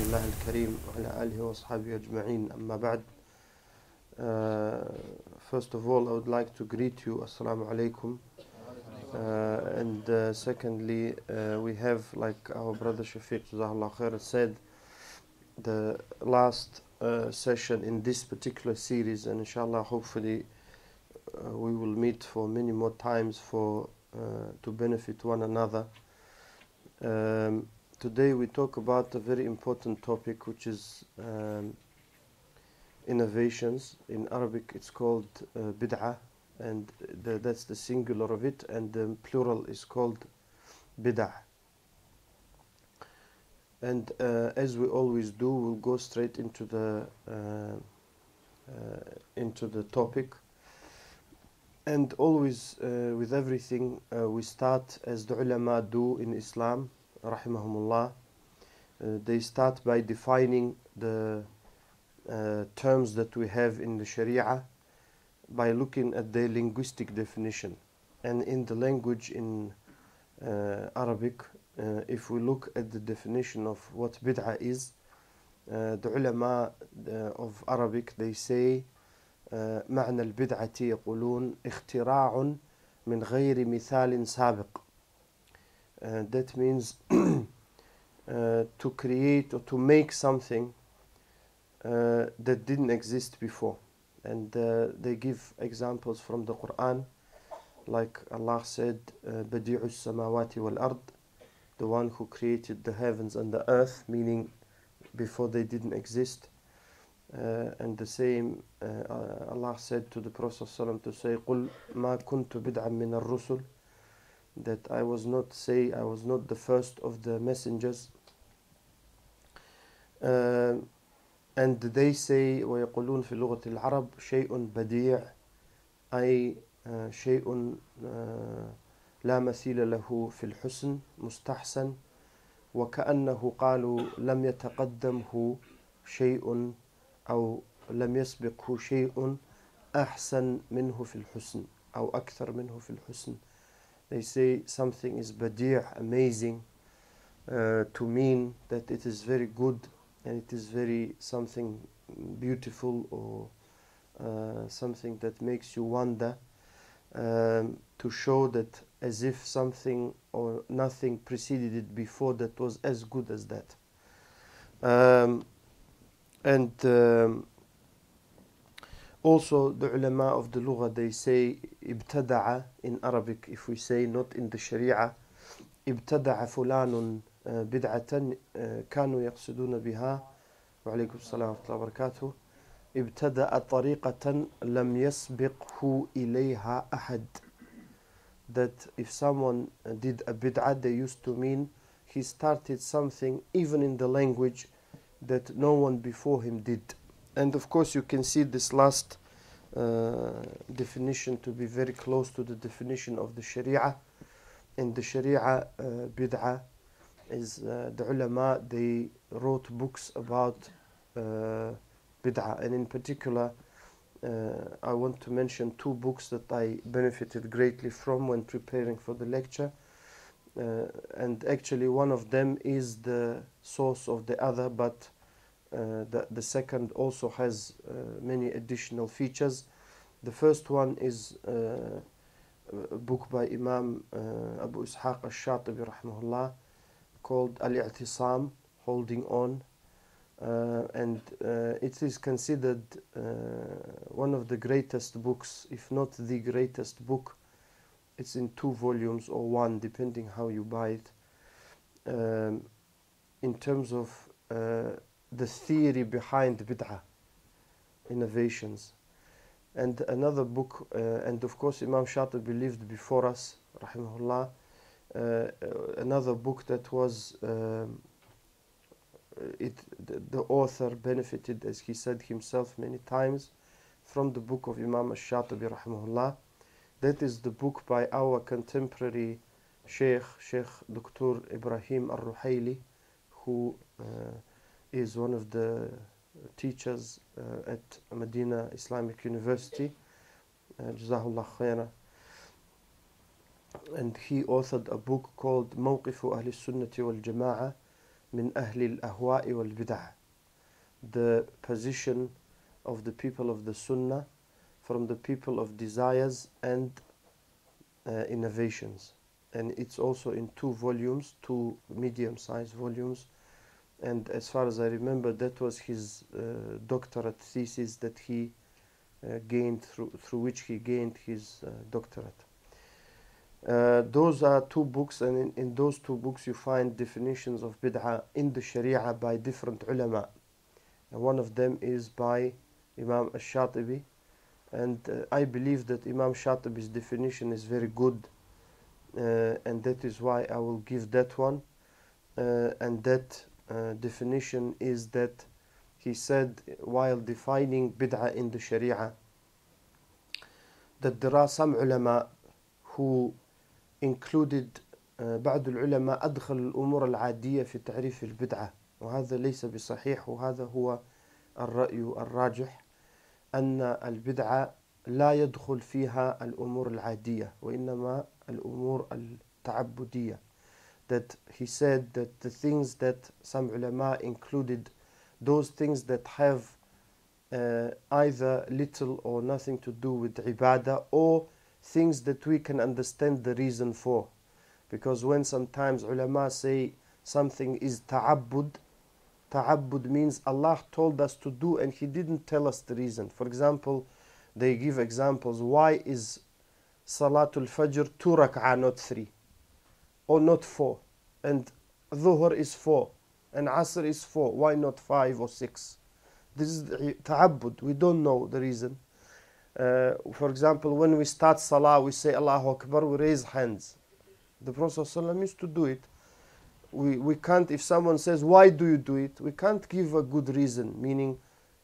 الله الكريم وعلى آله وأصحابه أجمعين أما بعد. First of all, I would like to greet you, Assalamu alaikum. And secondly, we have, like our brother Shafiq Jazakallah Khair said, the last session in this particular series, and inshallah hopefully we will meet for many more times for to benefit one another. Today we talk about a very important topic, which is innovations. In Arabic it's called bid'ah, and that's the singular of it, and the plural is called bid'ah. And as we always do, we'll go straight into the topic. And always with everything we start as the ulama do in Islam, rahimahumullah. They start by defining the terms that we have in the Sharia by looking at their linguistic definition. And in the language in Arabic, if we look at the definition of what bid'ah is, the ulama of Arabic, they say معنى البدعة يقولون اختراع من غير مثال سابق. That means to create or to make something that didn't exist before. And they give examples from the Quran, like Allah said, بديع السماوات والأرض, the one who created the heavens and the earth, meaning before they didn't exist. And the same Allah said to the Prophet ﷺ to say قُلْ مَا كُنْتُ بِدْعًا مِنَ الرُّسُلِ, that I was not the first of the messengers. And they say ويقولون في لغة العرب شيء بديع أي شيء لا مثيل له في الحسن مستحسن وكأنه قالوا لم يتقدمه شيء أو لم يسبقه شيء أحسن منه في الحسن أو أكثر منه في الحسن. They say something is badi', amazing, to mean that it is very good and it is very something beautiful, or something that makes you wonder, to show that as if something or nothing preceded it before that was as good as that. And also the ulama of the lugha, they say ibtada'a in Arabic. If we say not in the Sharia, ibtada'a fulanun bid'atan kanu yaqsiduna biha wa alaykum assalam wa rahmatullahi wa barakatuh ibtada'a tariqatan lam yasbiqhu ilayha ahad. That if someone did a bid'ah, they used to mean he started something even in the language that no one before him did. And of course you can see this last definition to be very close to the definition of the Sharia. In the Sharia, bid'ah is the ulama, they wrote books about bid'ah, and in particular I want to mention two books that I benefited greatly from when preparing for the lecture. And actually one of them is the source of the other, but the second also has many additional features. The first one is a book by Imam Abu Ishaq al-Shatibi rahimahullah called al-I'tisam, Holding On, and it is considered one of the greatest books, if not the greatest book. It's in 2 volumes or 1, depending how you buy it, in terms of the theory behind bid'ah, innovations. And another book, and of course Imam Shatibi lived before us, rahimahullah, another book that was, the author benefited, as he said himself many times, from the book of Imam al-Shatibi rahimahullah. That is the book by our contemporary Shaikh Dr. Ibrahim al-Ruhaili, who is one of the teachers at Medina Islamic University, Jazahullah Khaira. And he authored a book called موقف أهل السنة والجماعة من أهل الأهواء والبدع. The position of the people of the Sunnah from the people of desires and innovations. And it's also in 2 volumes, 2 medium-sized volumes. And as far as I remember, that was his doctorate thesis that he gained through which he gained his doctorate. Those are 2 books, and in those 2 books you find definitions of bid'ah in the Sharia by different ulama. And one of them is by Imam al-Shatibi, and I believe that Imam Shatibi's definition is very good, and that is why I will give that one. And that definition is that he said, while defining bid'ah in the Sharia, that there are some ulama who included بعض العلماء أدخل الأمور العادية في تعريف البدعة، وهذا ليس بصحيح، وهذا هو الرأي الراجح، أن البدعة لا يدخل فيها الأمور العادية وإنما الأمور التعبدية. That he said that the things that some ulama included, those things that have either little or nothing to do with ibadah, or things that we can understand the reason for. Because when sometimes ulama say something is ta'abbud, ta'abbud means Allah told us to do and He didn't tell us the reason. For example, they give examples. Why is Salatul Fajr 2 rak'ah, not 3? Or not 4? And Dhuhr is 4. And Asr is 4. Why not 5 or 6? This is ta'abbud. We don't know the reason. For example, when we start Salah, we say Allahu Akbar, we raise hands. The Prophet ﷺ used to do it. We can't, if someone says, why do you do it? We can't give a good reason, meaning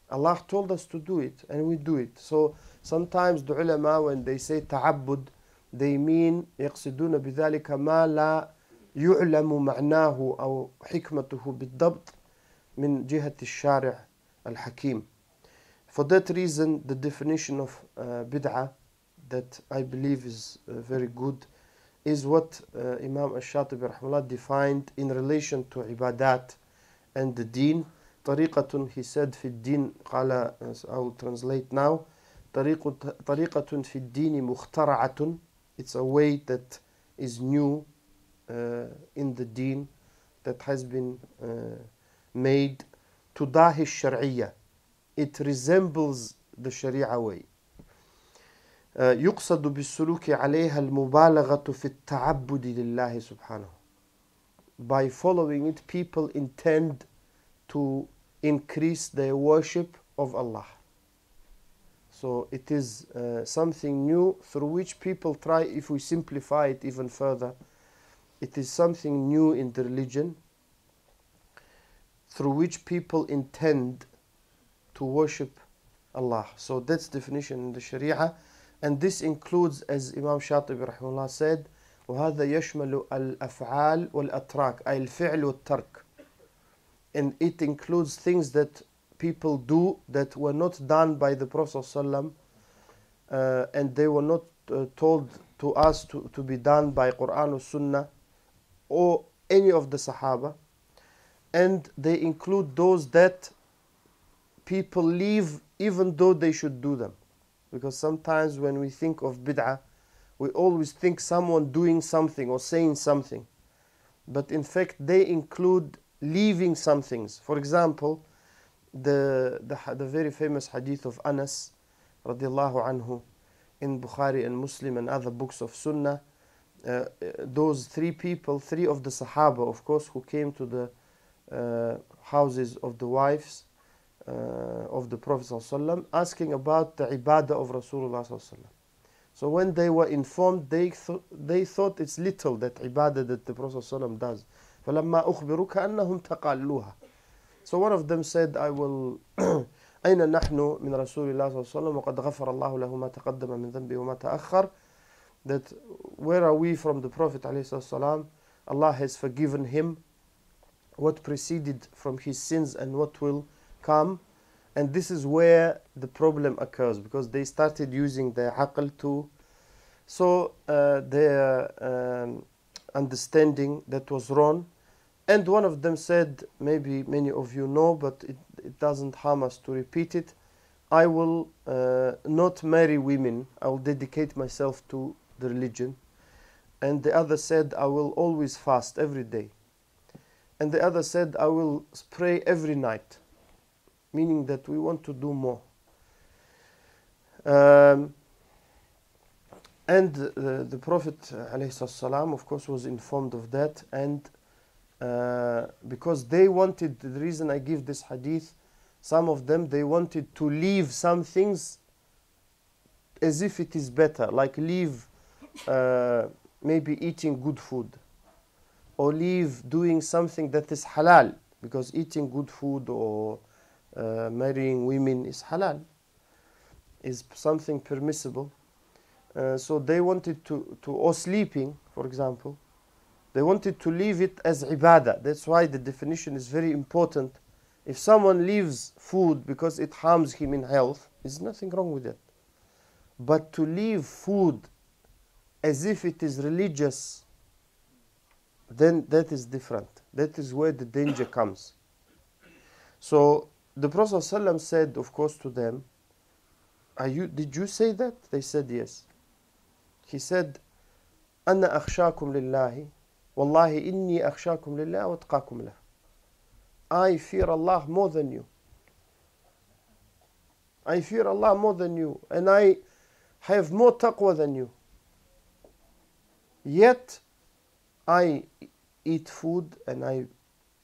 Allah told us to do it, and we do it. So sometimes the ulama, when they say ta'abbud, they mean يقصدون بذلك ما لا يعلم معناه أو حكمته بالضبط من جهة الشارع الحكيم. For that reason, the definition of bid'ah that I believe is very good is what Imam al-Shatibi rahimahullah defined in relation to ibadat and the deen. طريقة, he said, في الدين, قال, I will translate now, طريقة في الدين مخترعة. It's a way that is new in the deen, that has been made. تضاهي الشرعية. It resembles the Sharia way. يقصد بالسلوك عليها المبالغة في التعبد لله سبحانه. By following it, people intend to increase their worship of Allah. So it is something new through which people try, if we simplify it even further, it is something new in the religion through which people intend to worship Allah. So that's definition in the Sharia, and this includes, as Imam Shatibi rahimahullah said, وهذا يشمل الأفعال والأتراك أي الفعل والترك. And it includes things that people do that were not done by the Prophet ﷺ, and they were not told to us to be done by Quran or Sunnah or any of the Sahaba. And they include those that people leave even though they should do them. Because sometimes when we think of bid'ah, we always think someone doing something or saying something. But in fact, they include leaving some things. For example, the very famous hadith of Anas radiallahu anhu in Bukhari and Muslim and other books of Sunnah. Those 3 people, 3 of the Sahaba, of course, who came to the houses of the wives of the Prophet ﷺ, asking about the ibadah of Rasulullah ﷺ. So when they were informed, they thought it's little, that ibadah that the Prophet ﷺ does. فَلَمَّا أُخْبِرُوا كَأَنَّهُمْ تَقَالُّوهَا. So one of them said, I will أين نحن من رسول الله صلى الله عليه وسلم وقد غفر الله له ما تقدم من ذنبه وما تأخر. That where are we from the Prophet ﷺ? Allah has forgiven him what preceded from his sins and what will come. And this is where the problem occurs, because they started using their aql too. So their understanding that was wrong, And one of them said, maybe many of you know, but it doesn't harm us to repeat it, I will not marry women, I will dedicate myself to the religion. And the other said, I will always fast every day. And the other said, I will pray every night, meaning that we want to do more. And the Prophet ﷺ, of course, was informed of that, and because they wanted, the reason I give this hadith, some of them, they wanted to leave some things as if it is better, like leave maybe eating good food, or leave doing something that is halal, because eating good food or marrying women is halal, is something permissible. So they wanted to, or sleeping, for example, they wanted to leave it as ibadah. That's why the definition is very important. If someone leaves food because it harms him in health, there's nothing wrong with that. But to leave food as if it is religious, then that is different. That is where the danger comes. So the Prophet ﷺ said, of course, to them, did you say that? They said yes. He said, أَنَّا أَخْشَاكُمْ لِلَّهِ وَاللَّهِ إِنِّي أَخْشَاكُمْ لِلَّهِ وَأَتْقَاكُمْ لَهُ. I fear Allah more than you. I fear Allah more than you, and I have more taqwa than you. Yet I eat food, and I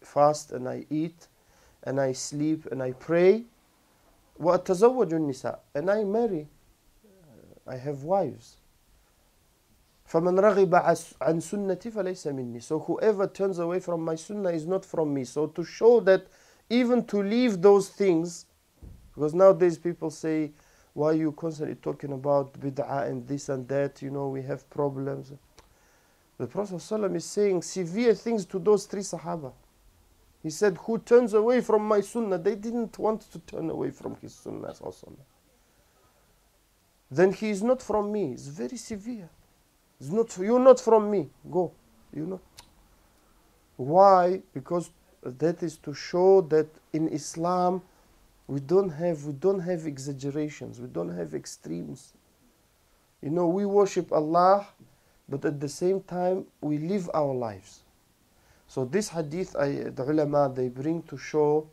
fast, and I eat, and I sleep, and I pray. وَأَتَزَوَّجُ النِّسَاء, and I marry. I have wives. فَمَنْ رَغِبَ عَنْ سُنَّتِي فَلَيْسَ مِنِّي. So whoever turns away from my sunnah is not from me. So to show that even to leave those things, because nowadays people say, why are you constantly talking about bid'ah and this and that, you know, we have problems. The Prophet ﷺ is saying severe things to those three Sahaba. He said, who turns away from my sunnah? They didn't want to turn away from his sunnah. Then he is not from me. It's very severe. It's not, you're not from me. Go. You know. Why? Because that is to show that in Islam we don't have exaggerations. We don't have extremes. You know, we worship Allah, but at the same time we live our lives. So this hadith, the ulama, they bring to show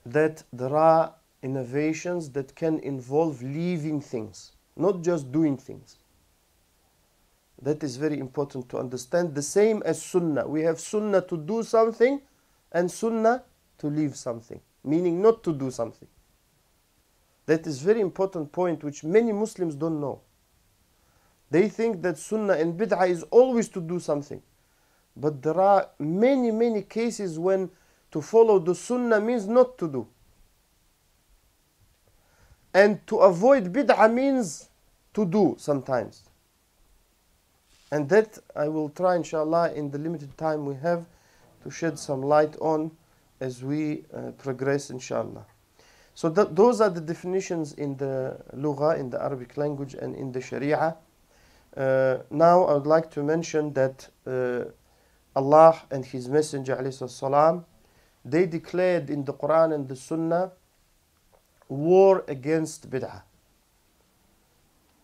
that there are innovations that can involve leaving things, not just doing things. That is very important to understand. The same as sunnah. We have sunnah to do something and sunnah to leave something, meaning not to do something. That is very important point which many Muslims don't know. They think that sunnah and bid'ah is always to do something. But there are many cases when to follow the sunnah means not to do. And to avoid bid'ah means to do sometimes. And that I will try, inshallah, in the limited time we have, to shed some light on as we progress, inshallah. So those are the definitions in the Lugha, in the Arabic language, and in the Sharia. Now I would like to mention that Allah and His Messenger ﷺ, they declared in the Quran and the Sunnah war against bid'ah.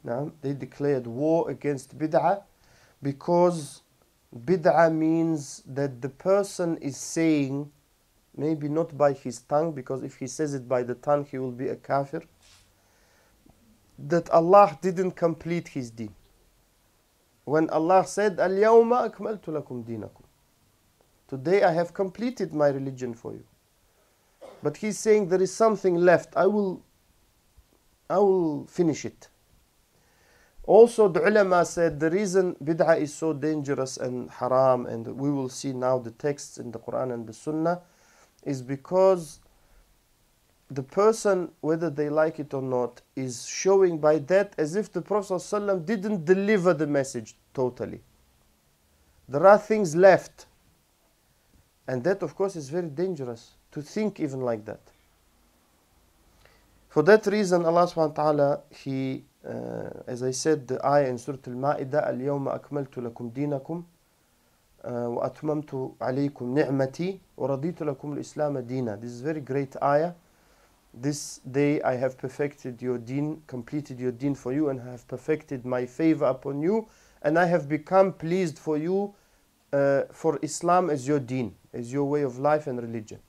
Now, they declared war against bid'ah because bid'ah means that the person is saying, maybe not by his tongue, because if he says it by the tongue he will be a kafir, that Allah didn't complete His deen. When Allah said, al-yawma akmaltu lakum dinakum, today I have completed my religion for you. But He's saying there is something left. I will finish it. Also, the ulama said the reason bid'ah is so dangerous and haram, and we will see now the texts in the Quran and the Sunnah, is because the person, whether they like it or not, is showing by that as if the Prophet ﷺ didn't deliver the message totally. There are things left. And that, of course, is very dangerous to think even like that. For that reason, Allah subhanahu wa ta'ala, He, as I said, the ayah in Surah Al-Ma'idah, al-yawma akmaltu lakum dinakum, وأتممت عليكم نعمتي ورضيت لكم الإسلام دينا. This is very great ayah. This day I have perfected your deen, completed your deen for you, and I have perfected my favor upon you, and I have become pleased for you for Islam as your deen, as your way of life and religion.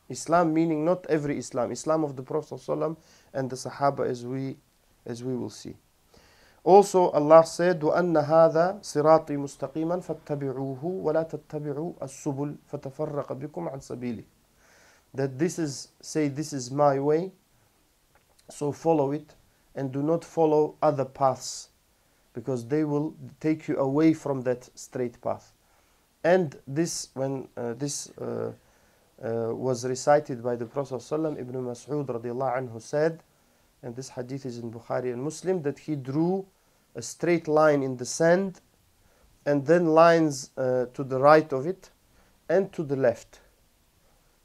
Islam meaning not every Islam, Islam of the Prophet ﷺ and the Sahaba, as we will see. Also Allah said, وَأَنَّ هَذَا صِرَاطِي مُسْتَقِيمًا فَاتَّبِعُوهُ وَلَا تَتَّبِعُوا السُّبُلَ فَتَفَرَّقَ بِكُمْ عَنْ سَبِيلِهِ. That this is my way, so follow it, and do not follow other paths, because they will take you away from that straight path. And this, when this was recited by the Prophet ﷺ, Ibn Mas'ud radiallahu anhu said, and this hadith is in Bukhari and Muslim, that he drew a straight line in the sand, and then lines to the right of it and to the left.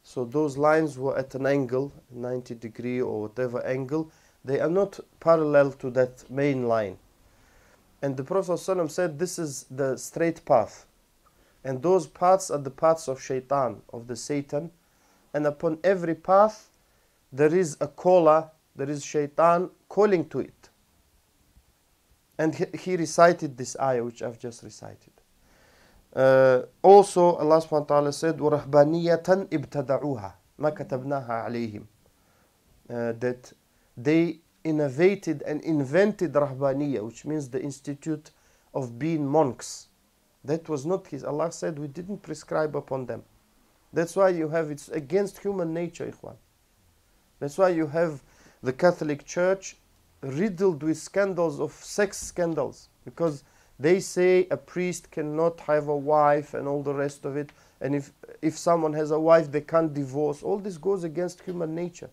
So those lines were at an angle, 90 degree or whatever angle. They are not parallel to that main line. And the Prophet ﷺ said, this is the straight path. And those paths are the paths of shaitan, of the Satan. And upon every path, there is a caller, there is shaitan calling to it. And he recited this ayah, which I've just recited. Also, Allah subhanahu wa ta'ala said, وَرَهْبَانِيَّةً إِبْتَدَعُوهَا مَا كَتَبْنَاهَا عَلَيْهِمْ. That they innovated and invented rahbaniyya, which means the institute of being monks. That was not his. Allah said, we didn't prescribe upon them. That's why you have, it's against human nature, ikhwan. That's why you have the Catholic Church riddled with scandals of sex scandals, because they say a priest cannot have a wife and all the rest of it, and if someone has a wife they can't divorce. All this goes against human nature.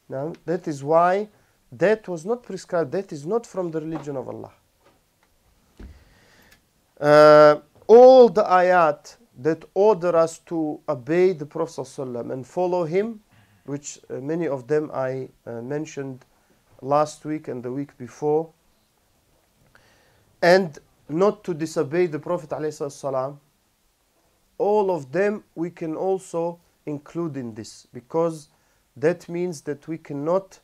Now that is why that was not prescribed. That is not from the religion of Allah. All the ayat that order us to obey the Prophet ﷺ and follow him, which many of them I mentioned last week and the week before, and not to disobey the Prophet ﷺ, all of them we can also include in this, because that means that we cannot,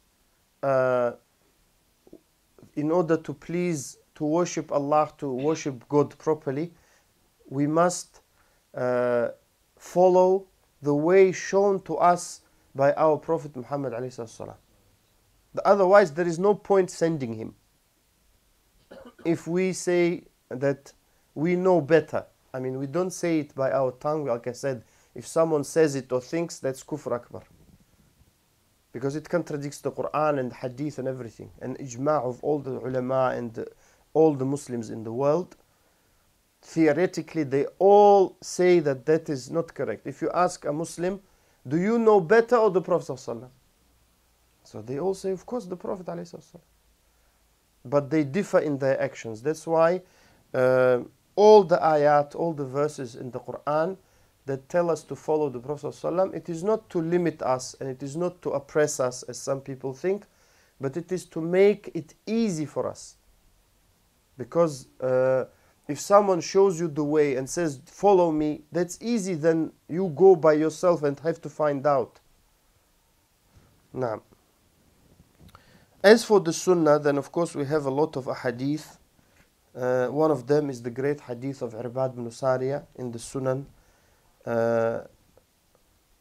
in order to please, to worship Allah, to worship God properly, we must follow the way shown to us by our Prophet Muhammad ﷺ. Otherwise there is no point sending him. If we say that we know better, I mean, we don't say it by our tongue. Like I said, if someone says it or thinks, that's kufr akbar, because it contradicts the Quran and hadith and everything, and ijma' of all the ulama and all the Muslims in the world. Theoretically, they all say that that is not correct. If you ask a Muslim, do you know better or the Prophet ﷺ? So they all say, of course, the Prophet ﷺ. But they differ in their actions. That's why all the ayat, all the verses in the Quran that tell us to follow the Prophet ﷺ, it is not to limit us and it is not to oppress us, as some people think, but it is to make it easy for us. Because if someone shows you the way and says, follow me, that's easy. Then you go by yourself and have to find out. Now, as for the Sunnah, then of course we have a lot of ahadith. One of them is the great hadith of Irbad bin Sariya in the Sunan,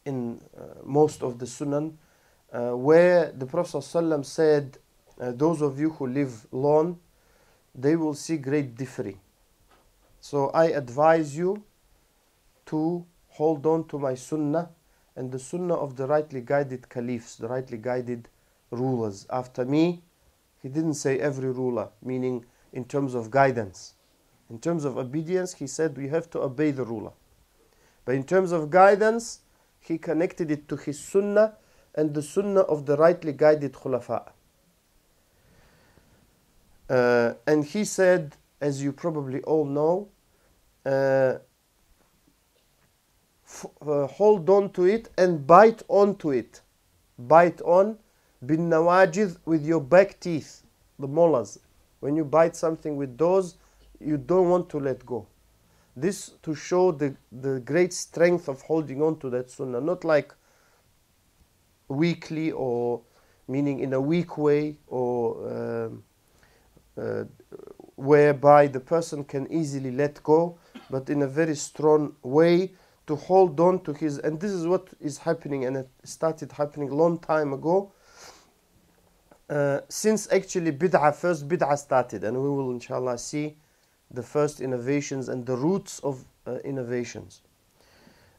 in most of the Sunan, where the Prophet ﷺ said, those of you who live long, they will see great differing. So I advise you to hold on to my Sunnah and the Sunnah of the rightly guided caliphs, the rightly guided rulers after me. He didn't say every ruler, meaning in terms of guidance. In terms of obedience, he said we have to obey the ruler. But in terms of guidance, he connected it to his Sunnah and the Sunnah of the rightly guided khulafa. And he said, as you probably all know, hold on to it and bite onto it. Bite on bin nawajid, with your back teeth, the molars. When you bite something with those, you don't want to let go. This to show the great strength of holding on to that sunnah, not like weakly, or meaning in a weak way, or whereby the person can easily let go, but in a very strong way to hold on to his. And this is what is happening, and it started happening a long time ago, since actually first bid'ah started, and we will inshallah see the first innovations and the roots of innovations.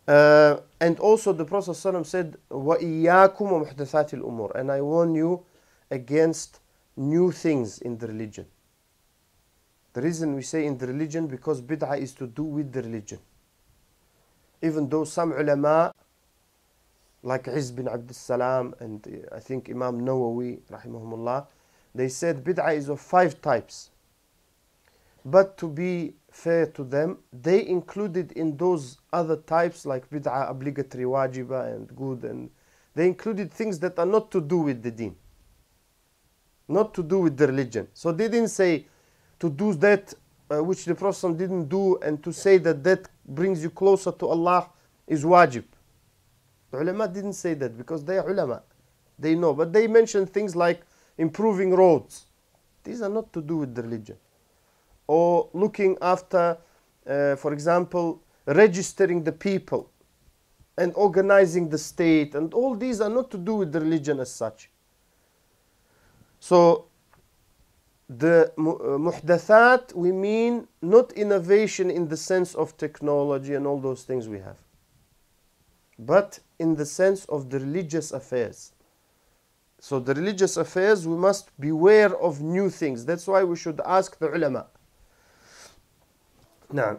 And also the Prophet ﷺ said, وَإِيَّاكُمْ وَمُحْدَثَاتِ الْأُمُورِ, and I warn you against new things in the religion. The reason we say in the religion, because bid'ah is to do with the religion. Even though some ulama, like Shaikh Abdus-Salaam and I think Imam Nawawi, rahimahumullah, they said bid'ah is of 5 types. But to be fair to them, they included in those other types, like bid'ah obligatory, wajiba and good, and they included things that are not to do with the deen, not to do with the religion. So they didn't say to do that which the Prophet didn't do, and to say that that brings you closer to Allah is wajib. The ulama didn't say that, because they are ulama, they know. But they mentioned things like improving roads. These are not to do with the religion. Or looking after, for example, registering the people and organizing the state, and all these are not to do with the religion as such. So the muhdathat, we mean not innovation in the sense of technology and all those things we have, but in the sense of the religious affairs. So the religious affairs, we must beware of new things. That's why we should ask the ulama. نعم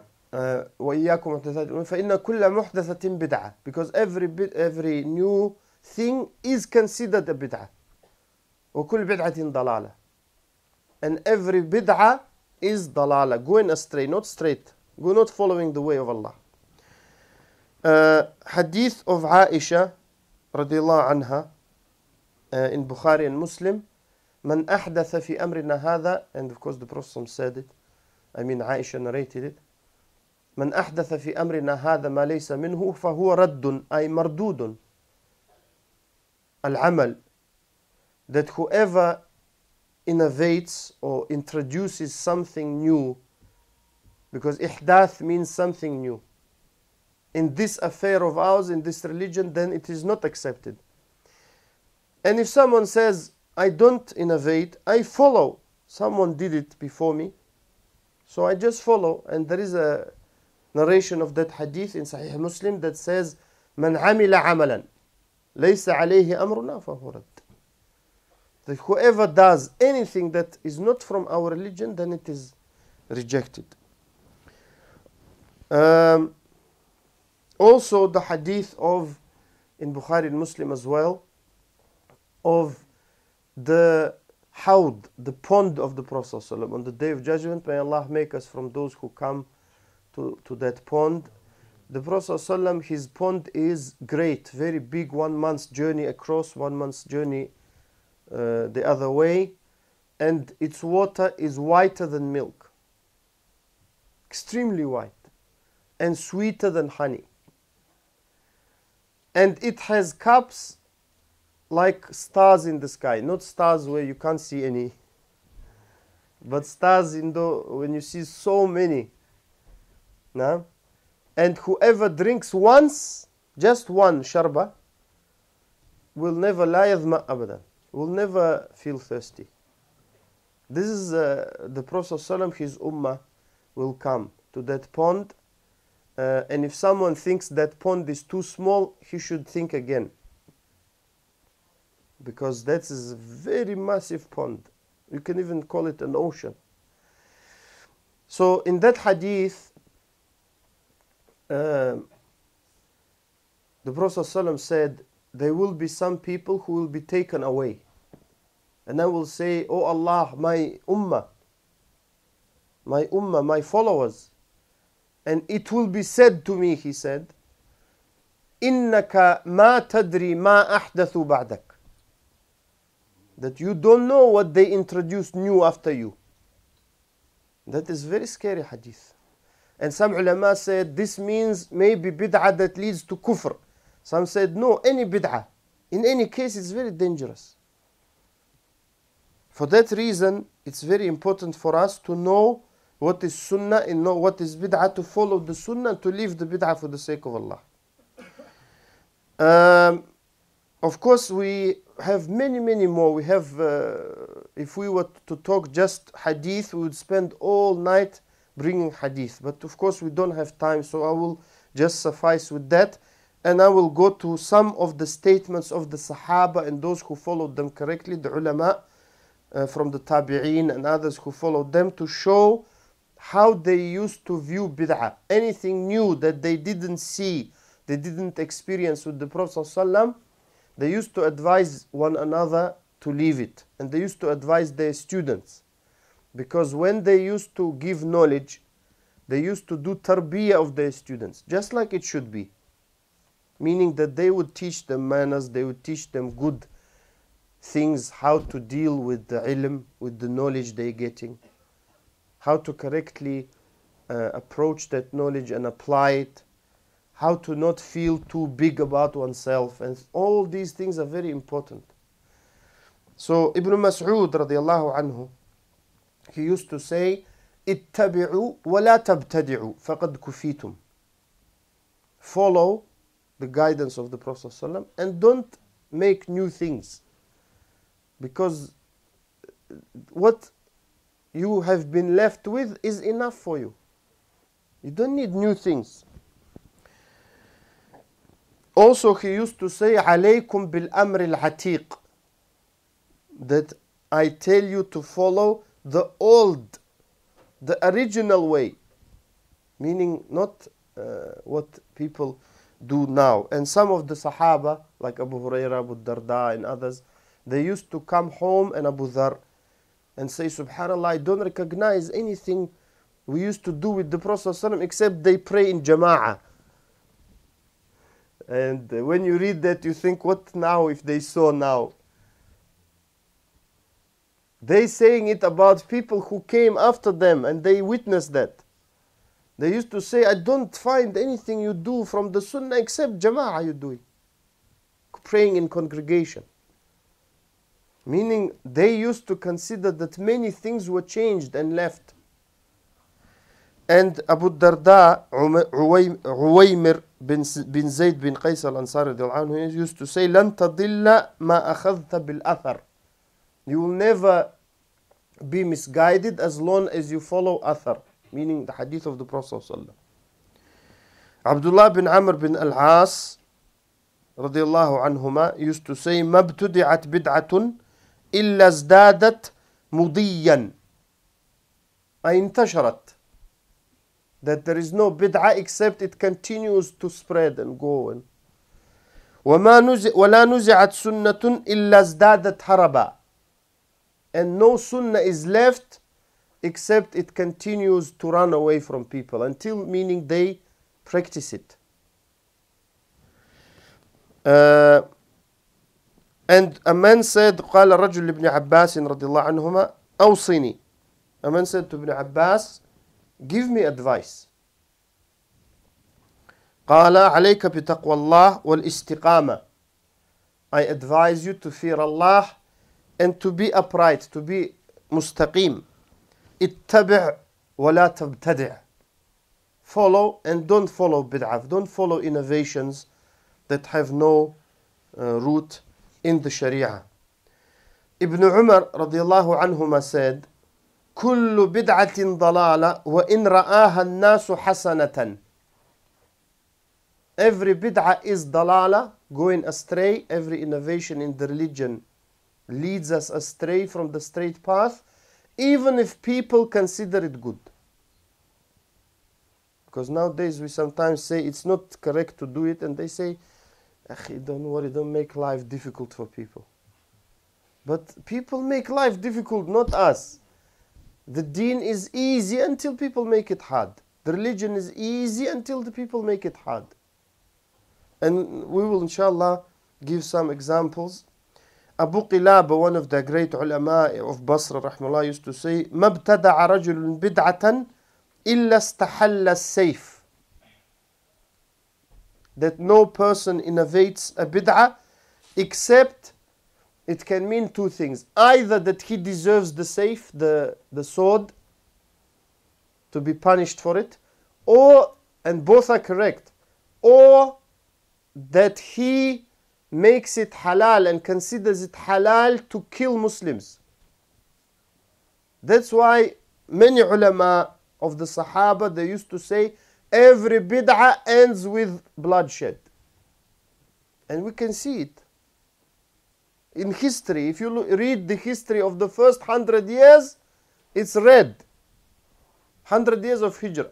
وإياكم محدثات الأمور فإن كل محدثة بدعة, because every new thing is considered a bid'ah. وكل بدعة ضلالة, and every bid'ah is dalala, going astray, not straight, not following the way of Allah. Hadith of Aisha radiallahu anha in Bukhari and Muslim, من أحدث في أمرنا هذا, and of course the Prophet said it, I mean Aisha narrated it, من أحدث في أمرنا هذا ما ليس منه فهو رد أي مردود العمل, that whoever innovates or introduces something new, because ihdath means something new, in this affair of ours, in this religion, then it is not accepted. And if someone says, I don't innovate, I follow, someone did it before me, so I just follow. And there is a narration of that hadith in Sahih Muslim that says, من عمل عملا ليس عليه أمرنا فهو رد. That whoever does anything that is not from our religion, then it is rejected. Also the hadith of, in Bukhari and Muslim as well, of the hawd, the pond of the Prophet ﷺ. On the Day of Judgment, may Allah make us from those who come to that pond. The Prophet ﷺ, his pond is great, very big, 1 month's journey across, 1 month's journey the other way, and its water is whiter than milk, extremely white, and sweeter than honey. And it has cups like stars in the sky, not stars where you can't see any, but stars when you see so many. No? And whoever drinks once, just one sharba, will never la yadhma abadan, will never feel thirsty. This is the Prophet ﷺ, his ummah will come to that pond, and if someone thinks that pond is too small, he should think again, because that is a very massive pond. You can even call it an ocean. So in that hadith, the Prophet ﷺ said, there will be some people who will be taken away, and I will say, oh Allah, my ummah, my followers. And it will be said to me, he said, إِنَّكَ مَا تَدْرِي مَا أَحْدَثُ بَعْدَكَ, that you don't know what they introduced new after you. That is very scary hadith. And some ulama said this means maybe bid'ah that leads to kufr. Some said no, any bid'ah. In any case, it's very dangerous. For that reason, it's very important for us to know what is sunnah and know what is bid'ah, to follow the sunnah and to leave the bid'ah for the sake of Allah. Of course, we have many more. We have, if we were to talk just hadith, we would spend all night bringing hadith. But of course, we don't have time, so I will just suffice with that. And I will go to some of the statements of the Sahaba and those who followed them correctly, the ulama from the Tabi'een and others who followed them, to show how they used to view bid'ah. Anything new that they didn't see, they didn't experience with the Prophet ﷺ, they used to advise one another to leave it. And they used to advise their students. Because when they used to give knowledge, they used to do tarbiyah of their students, just like it should be. Meaning that they would teach them manners, they would teach them good things, how to deal with the ilm, with the knowledge they're getting, how to correctly approach that knowledge and apply it, how to not feel too big about oneself, and all these things are very important. So Ibn Mas'ud radiallahu anhu, he used to say, ittabi'u wa la tabtadi'u faqad kufitum. Follow the guidance of the Prophet ﷺ and don't make new things, because what you have been left with is enough for you. You don't need new things. Also, he used to say, alaykum bil amr al-atiq, that I tell you to follow the old, the original way, meaning not what people do now. And some of the Sahaba, like Abu Hurairah, Abu Darda and others, they used to come home and Abu Dhar and say, Subhanallah, I don't recognize anything we used to do with the Prophet ﷺ except they pray in jama'ah. And when you read that, you think, what now if they saw now? They saying it about people who came after them and they witnessed that. They used to say, I don't find anything you do from the sunnah except jama'ah you do it. Praying in congregation. Meaning they used to consider that many things were changed and left. And Abu Darda, Uwaymir bin Zayd bin Qais al-Ansari used to say, لَن تَضِلَّ مَا أَخَذْتَ بِالْأَثَرِ. You will never be misguided as long as you follow athar, meaning the hadith of the Prophet ﷺ. Abdullah bin Amr bin al-As radiyallahu anhuma used to say, مَبْتُدِعَتْ بِدْعَةٌ إِلَّا ازْدَادَتْ مُضِيًّا. انتشرت. That there is no bid'ah except it continues to spread and go. And وَلَا نُزِعَتْ سُنَّةٌ إِلَّا ازْدَادَتْ هَرَبًا. And no sunnah is left except it continues to run away from people until, meaning they practice it. And a man said, قال رجل لابن عباس رضي الله عنهما أوصني. A man said to Ibn Abbas, give me advice. قال عليك بتقوى الله والاستقامة. I advise you to fear Allah and to be upright, to be mustaqim. اتبع ولا تبتدع. Follow and don't follow bid'ah. Don't follow innovations that have no root in the Sharia. Ibn Umar radiallahu anhuma said, كل بدعة ضلالة وإن رآها الناس حسنة. Every bid'ah is dalala, going astray. Every innovation in the religion leads us astray from the straight path, even if people consider it good. Because nowadays we sometimes say it's not correct to do it, and they say, don't worry, don't make life difficult for people. But people make life difficult, not us. The deen is easy until people make it hard. The religion is easy until the people make it hard. And we will inshallah give some examples. Abu Qilaba, one of the great ulama of Basra rahimahullah, used to say, مَبْتَدَعَ رَجُلٌ بِدْعَةً إِلَّا اسْتَحَلَّ السَّيْفِ, that no person innovates a bid'ah except it can mean two things. Either that he deserves the sayf, the sword, to be punished for it, or, and both are correct, or that he makes it halal and considers it halal to kill Muslims. That's why many ulama of the Sahaba, they used to say, every bid'ah ends with bloodshed. And we can see it. In history, if you read the history of the first 100 years, it's red. 100 years of Hijrah.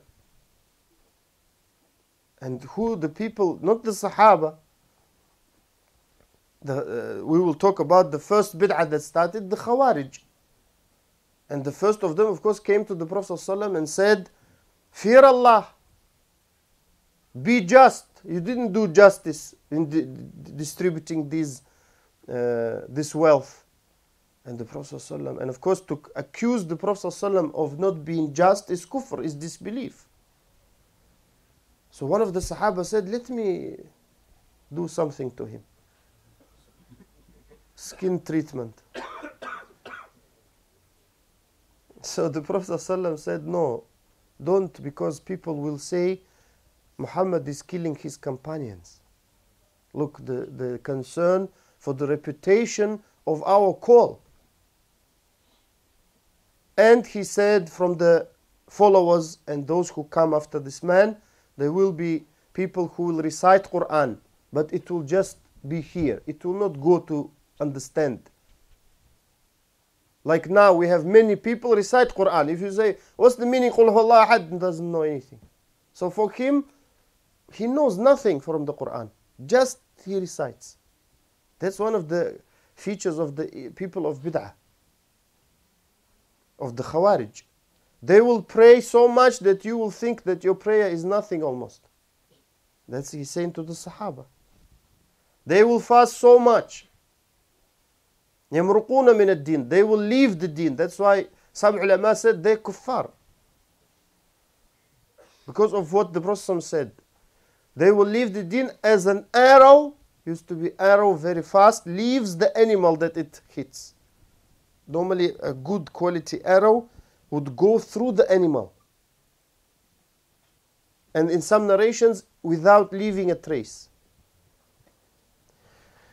And who the people, not the Sahaba. We will talk about the first bid'ah that started, the Khawarij. And the first of them, of course, came to the Prophet ﷺ and said, fear Allah. Be just. You didn't do justice in distributing this wealth. And the Prophet ﷺ, and of course to accuse the Prophet ﷺ of not being just is kufr, is disbelief. So one of the Sahaba said, let me do something to him. Skin treatment. So the Prophet ﷺ said, no, don't, because people will say Muhammad is killing his companions. Look, the concern for the reputation of our call. And he said, from the followers and those who come after this man, there will be people who will recite Quran, but it will just be here. It will not go to understand. Like now, we have many people recite Quran. If you say, what's the meaning? Qul huwallahu ahad, he doesn't know anything. So for him, he knows nothing from the Quran. Just he recites. That's one of the features of the people of bid'ah, of the Khawarij. They will pray so much that you will think that your prayer is nothing almost. That's he's saying to the Sahaba. They will fast so much. يَمْرُقُونَ مِنَ الدِّينِ, they will leave the deen. That's why some ulama said they're kuffar. Because of what the Prophet said. They will leave the deen as an arrow, used to be arrow very fast, leaves the animal that it hits. Normally a good quality arrow would go through the animal. And in some narrations, without leaving a trace.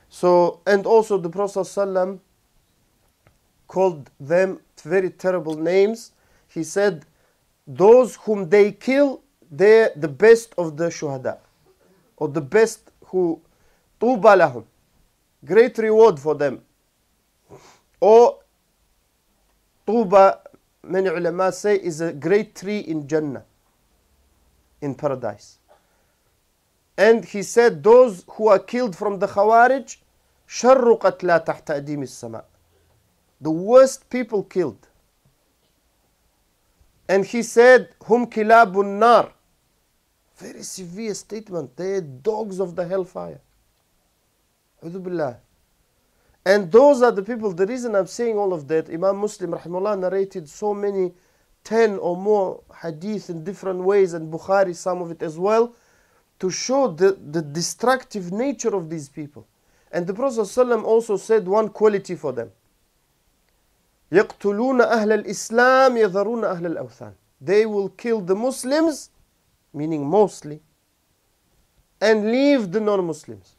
So, and also the Prophet ﷺ called them very terrible names. He said, those whom they kill, they're the best of the shuhada. Or the best who, tuba lahum. Great reward for them. Or, tuba, many ulama say, is a great tree in Jannah, in paradise. And he said, those who are killed from the Khawarij, شَرُّ قَتْلَى تَحْتَ أَدِيمِ السَّمَاءِ, the worst people killed. And he said, هُمْ كِلَابُ النَّارِ, very severe statement. They are dogs of the hellfire. A'udhu billah. And those are the people, the reason I'm saying all of that, Imam Muslim rahimahullah narrated so many, 10 or more hadith in different ways, and Bukhari some of it as well, to show the destructive nature of these people. And the Prophet ﷺ also said one quality for them. يَقْتُلُونَ أَهْلَ الْإِسْلَامِ يَذَرُونَ أَهْلَ الْأَوْثَانِ, they will kill the Muslims, meaning mostly, and leave the non-Muslims.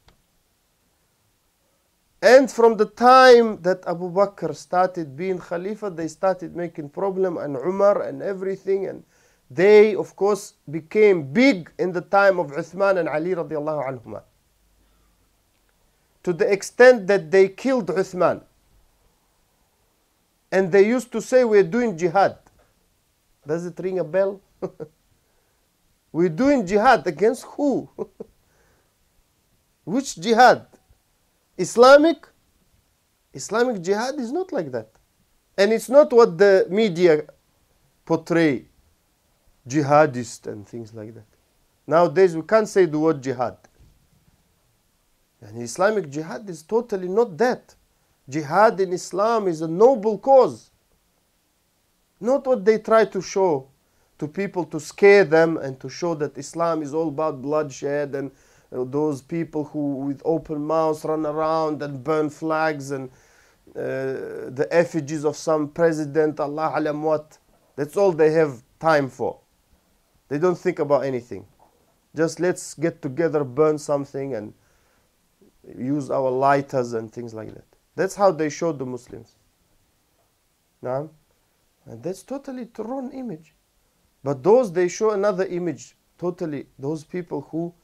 And from the time that Abu Bakr started being Khalifa, they started making problem, and Umar and everything, and they, of course, became big in the time of Uthman and Ali radiallahu anhuma. To the extent that they killed Uthman. And they used to say, we're doing jihad. Does it ring a bell? We're doing jihad against who? Which jihad? Islamic? Islamic jihad is not like that. And it's not what the media portray. Jihadist and things like that. Nowadays we can't say the word jihad. And Islamic jihad is totally not that. Jihad in Islam is a noble cause. Not what they try to show, to people to scare them and to show that Islam is all about bloodshed, and those people who with open mouths run around and burn flags and the effigies of some president, Allah alam what. That's all they have time for. They don't think about anything. Just let's get together, burn something and use our lighters and things like that. That's how they showed the Muslims. Naam? And that's totally the wrong image. But those, they show another image, totally, those people who,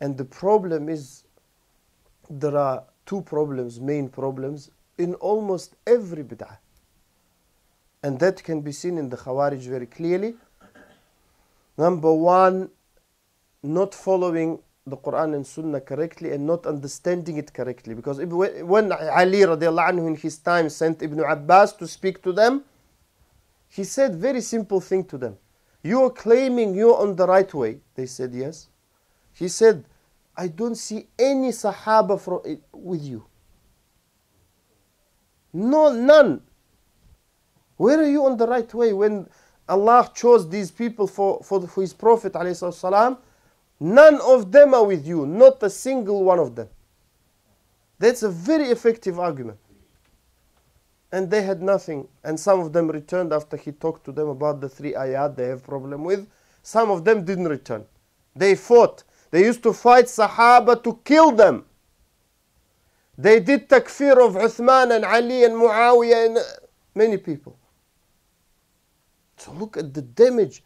and the problem is, there are two problems, main problems, in almost every bid'ah. And that can be seen in the Khawarij very clearly. Number one, not following the Quran and Sunnah correctly and not understanding it correctly. Because when Ali radiallahu anhu in his time sent Ibn Abbas to speak to them, he said very simple thing to them. You are claiming you're on the right way. They said yes. He said, I don't see any Sahaba with you. No, none. Where are you on the right way? When Allah chose these people for His Prophet ﷺ, none of them are with you. Not a single one of them. That's a very effective argument. And they had nothing. And some of them returned after he talked to them about the 3 ayat they have problem with. Some of them didn't return. They fought. They used to fight Sahaba to kill them. They did takfir of Uthman and Ali and Muawiyah and many people. So look at the damage.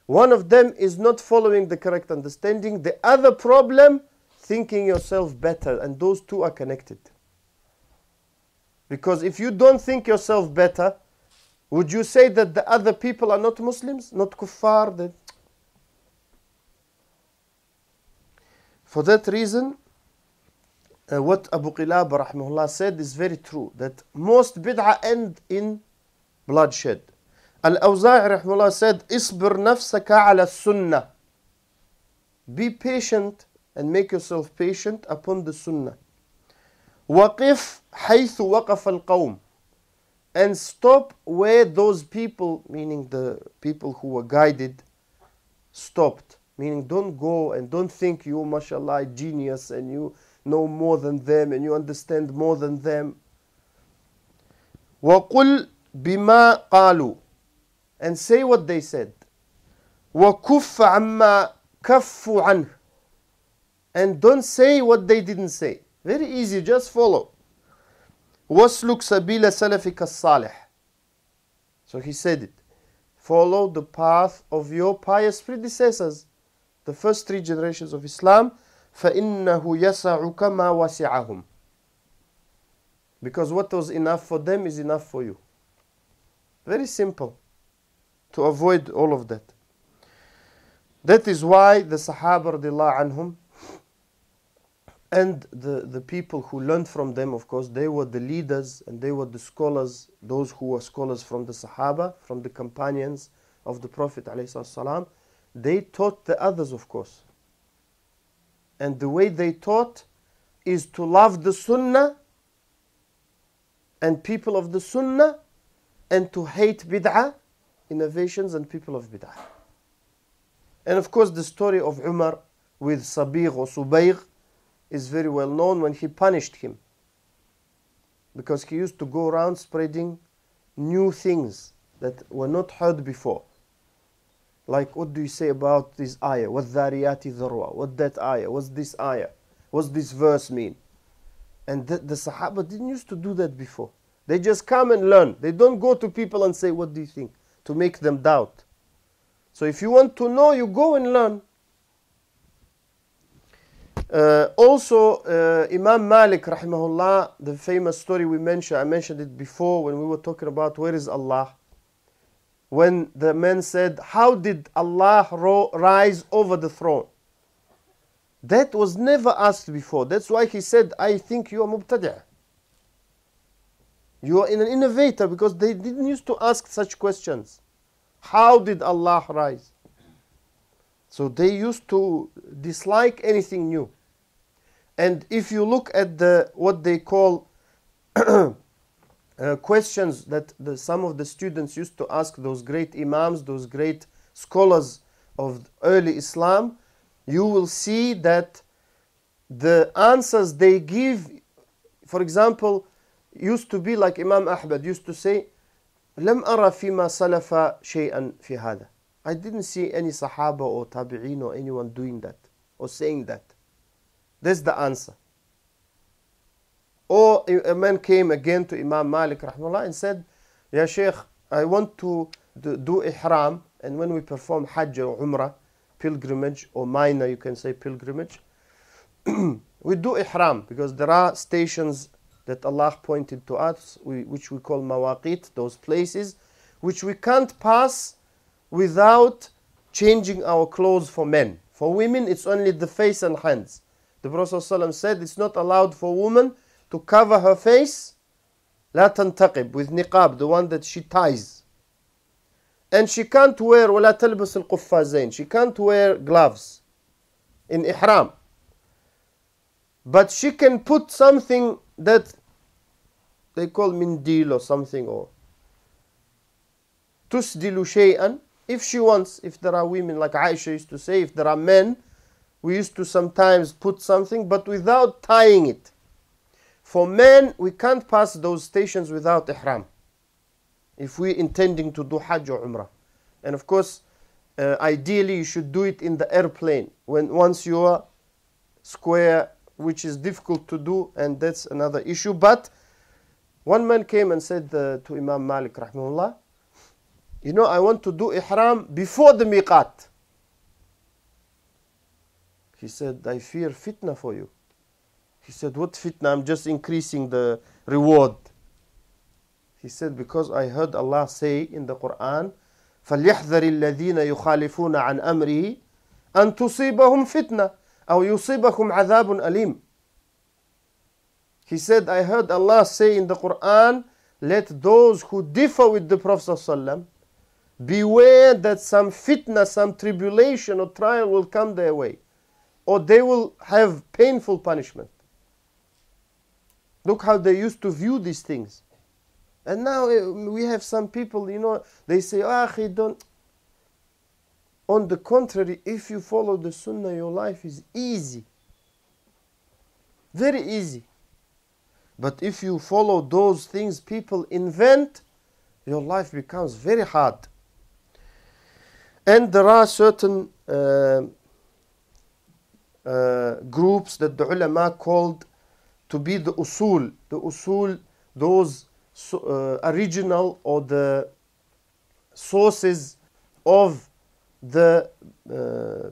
One of them is not following the correct understanding. The other problem, thinking yourself better. And those two are connected. Because if you don't think yourself better, would you say that the other people are not Muslims, not kuffar? For that reason, what Abu Qilaba rahimahullah said is very true, that most bid'ah end in bloodshed. Al-Awza'i rahimahullah said, "Isbir nafsaka ala sunnah." Be patient and make yourself patient upon the sunnah. وَقِفْ حَيْثُ وَقَفَ الْقَوْمِ. And stop where those people, meaning the people who were guided, stopped. Meaning don't go and don't think you, mashallah, genius and you know more than them and you understand more than them. وَقُلْ بِمَا قَالُوا. And say what they said. وَكُفَّ عَمَّا كَفُّوا عَنْهُ. And don't say what they didn't say. Very easy, just follow. وَاسْلُكْ سَبِيلَ سَلَفِكَ الصَّالِحِ. So he said it. Follow the path of your pious predecessors, the first 3 generations of Islam. فَإِنَّهُ يَسَعُكَ مَا وَسِعَهُمْ. Because what was enough for them is enough for you. Very simple. To avoid all of that. That is why the Sahaba radiallahu anhum and the people who learned from them, of course, they were the leaders and they were the scholars, those who were scholars from the Sahaba, from the companions of the Prophet ﷺ. They taught the others, of course. And the way they taught is to love the Sunnah and people of the Sunnah and to hate bid'ah, innovations and people of bid'ah. And of course the story of Umar with Sabigh or Subayg is very well known when he punished him. Because he used to go around spreading new things that were not heard before. Like, what do you say about this ayah? وَالذَّارِيَاتِ ذَرْوَةً. What that ayah? What's this ayah? What's this verse mean? And the Sahaba didn't used to do that before. They just come and learn. They don't go to people and say, what do you think? To make them doubt. So if you want to know, you go and learn. Also, Imam Malik rahimahullah, the famous story we mentioned, I mentioned it before when we were talking about where is Allah. When the man said, how did Allah rise over the throne? That was never asked before. That's why he said, I think you are mubtadi'. You are an innovator, because they didn't used to ask such questions. How did Allah rise? So they used to dislike anything new. And if you look at what they call questions that some of the students used to ask those great imams, those great scholars of early Islam, you will see that the answers they give, for example, used to be like Imam Ahmad used to say, لم أرى فيما سلف شيئا في هذا. I didn't see any Sahaba or Tabi'een or anyone doing that or saying that. That's the answer. Or a man came again to Imam Malik rahimahullah and said, Ya Shaykh, I want to do ihram, and when we perform Hajj or Umrah, pilgrimage, or minor, you can say pilgrimage, we do ihram because there are stations that Allah pointed to us, which we call mawaqit, those places, which we can't pass without changing our clothes for men. For women, it's only the face and hands. The Prophet ﷺ said it's not allowed for woman to cover her face, لا تنتقب, with niqab, the one that she ties. And she can't wear ولا تلبس القفازين. She can't wear gloves in ihram. But she can put something that they call mindil or something, or تسدل شيئا, if she wants. If there are women, like Aisha used to say, if there are men, we used to sometimes put something, but without tying it. For men, we can't pass those stations without ihram, if we're intending to do Hajj or Umrah. And of course, ideally you should do it in the airplane, once you are square, which is difficult to do, and that's another issue. But one man came and said to Imam Malik rahimahullah, you know, I want to do ihram before the miqat. He said, I fear fitna for you. He said, what fitna? I'm just increasing the reward. He said, because I heard Allah say in the Quran, فَلْيَحْذَرِ الَّذِينَ يُخَالِفُونَ عَنْ أَمْرِهِ أَن تُصِيبَهُمْ فِتْنَةٌ أَوْ يُصِيبَهُمْ عَذَابٌ أَلِيمٌ. He said, I heard Allah say in the Quran, let those who differ with the Prophet ﷺ beware that some fitna, some tribulation or trial will come their way, or they will have painful punishment. Look how they used to view these things. And now we have some people, you know, they say, don't. On the contrary, if you follow the sunnah, your life is easy. Very easy. But if you follow those things people invent, your life becomes very hard. And there are certain groups that the ulama called to be the usul. The usul, those original or the sources of the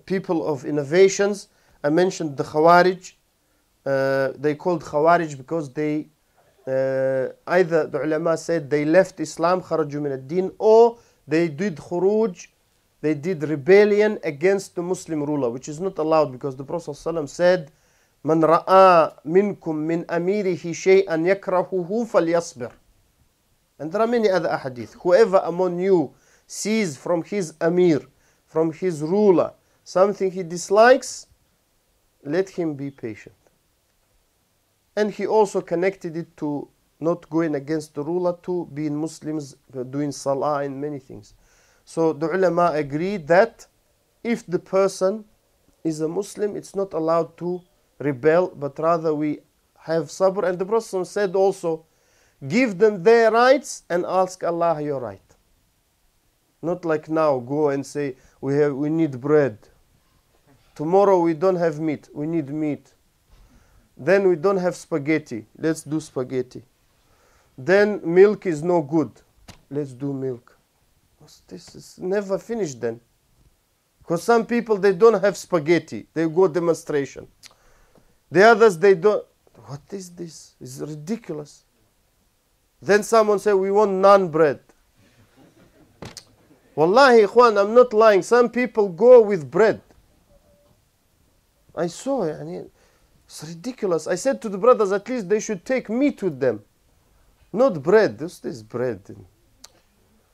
people of innovations. I mentioned the Khawarij. They called Khawarij because they either the ulama said they left Islam, kharaju min ad-din, or they did khuruj, they did rebellion against the Muslim ruler, which is not allowed, because the Prophet ﷺ said, "Man ra'a minkum min amirihi shay'an yakrahuhu falyasbir." And there are many other ahadith. Whoever among you sees from his amir, from his ruler, something he dislikes, let him be patient. And he also connected it to not going against the ruler, to being Muslims, doing salah and many things. So the ulama agreed that if the person is a Muslim, it's not allowed to rebel, but rather we have sabr. And the Prophet said also, give them their rights and ask Allah your right. Not like now, go and say, we need bread. Tomorrow we don't have meat, we need meat. Then we don't have spaghetti, let's do spaghetti. Then milk is no good, let's do milk. This is never finished then. Because some people, they don't have spaghetti, they go demonstration. The others, they don't. What is this? It's ridiculous. Then someone say, we want naan bread. Wallahi, ikhwan, I'm not lying. Some people go with bread. I saw it. It's ridiculous. I said to the brothers, at least they should take meat with them. Not bread. This is bread.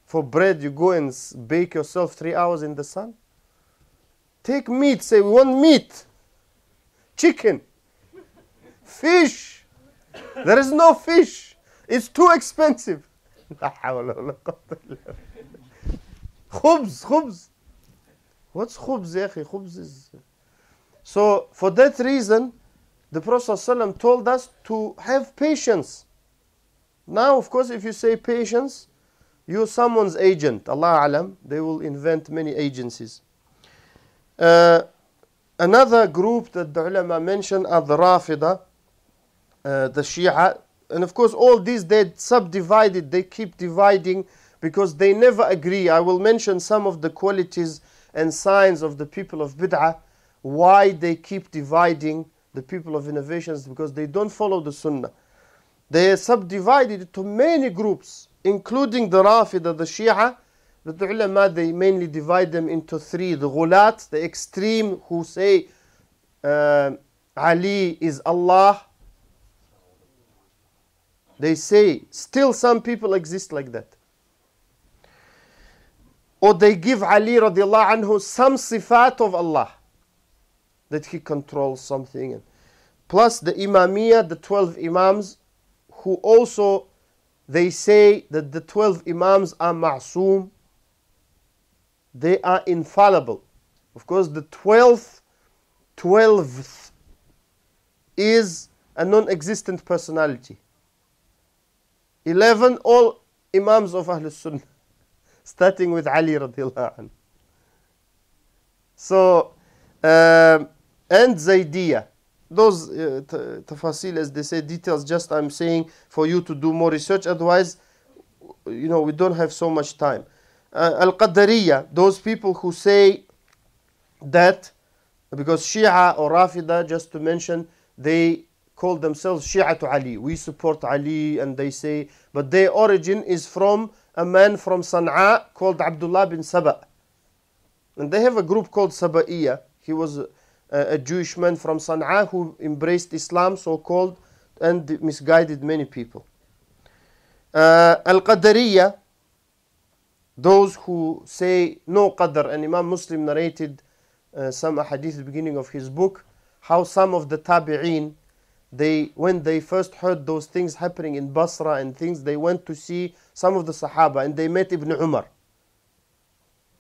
For bread, you go and bake yourself 3 hours in the sun. Take meat. Say, we want meat. Chicken. Fish. There is no fish. It's too expensive. Khubz. What's khubz, ya akhi? Khubz is... So, for that reason, the Prophet ﷺ told us to have patience. Now, of course, if you say patience, you're someone's agent. Allah alam, they will invent many agencies. Another group that the ulama mentioned are the Rafida, the Shia. And of course, all these, they subdivided, they keep dividing because they never agree. I will mention some of the qualities and signs of the people of Bid'ah, why they keep dividing the people of innovations, because they don't follow the Sunnah. They are subdivided into many groups, including the Rafida, the Shia. But the ulama, they mainly divide them into three. The Ghulat, the extreme, who say Ali is Allah. They say, still some people exist like that. Or they give Ali radiallahu anhu some sifat of Allah, that he controls something. Plus the Imamiyah, the 12 Imams, who also, they say that the 12 Imams are ma'soom. They are infallible. Of course, the 12th is a non-existent personality. 11, all Imams of Ahlul Sunnah, starting with Ali radiallahu anhu. So, and Zaydiyah. Those tafasil, as they say, details, just I'm saying for you to do more research. Otherwise, we don't have so much time. Al-Qadariyah, those people who say that, because Shia or Rafida, just to mention, they call themselves Shia to Ali. We support Ali, and they say, but their origin is from a man from Sana'a called Abdullah bin Saba. And they have a group called Saba'iyah. He was a Jewish man from Sana'a who embraced Islam, so-called, and misguided many people. Al-Qadariyah, those who say no qadr, and Imam Muslim narrated some hadith at the beginning of his book, how some of the tabi'een, when they first heard those things happening in Basra and things, they went to see some of the Sahaba, and they met Ibn Umar.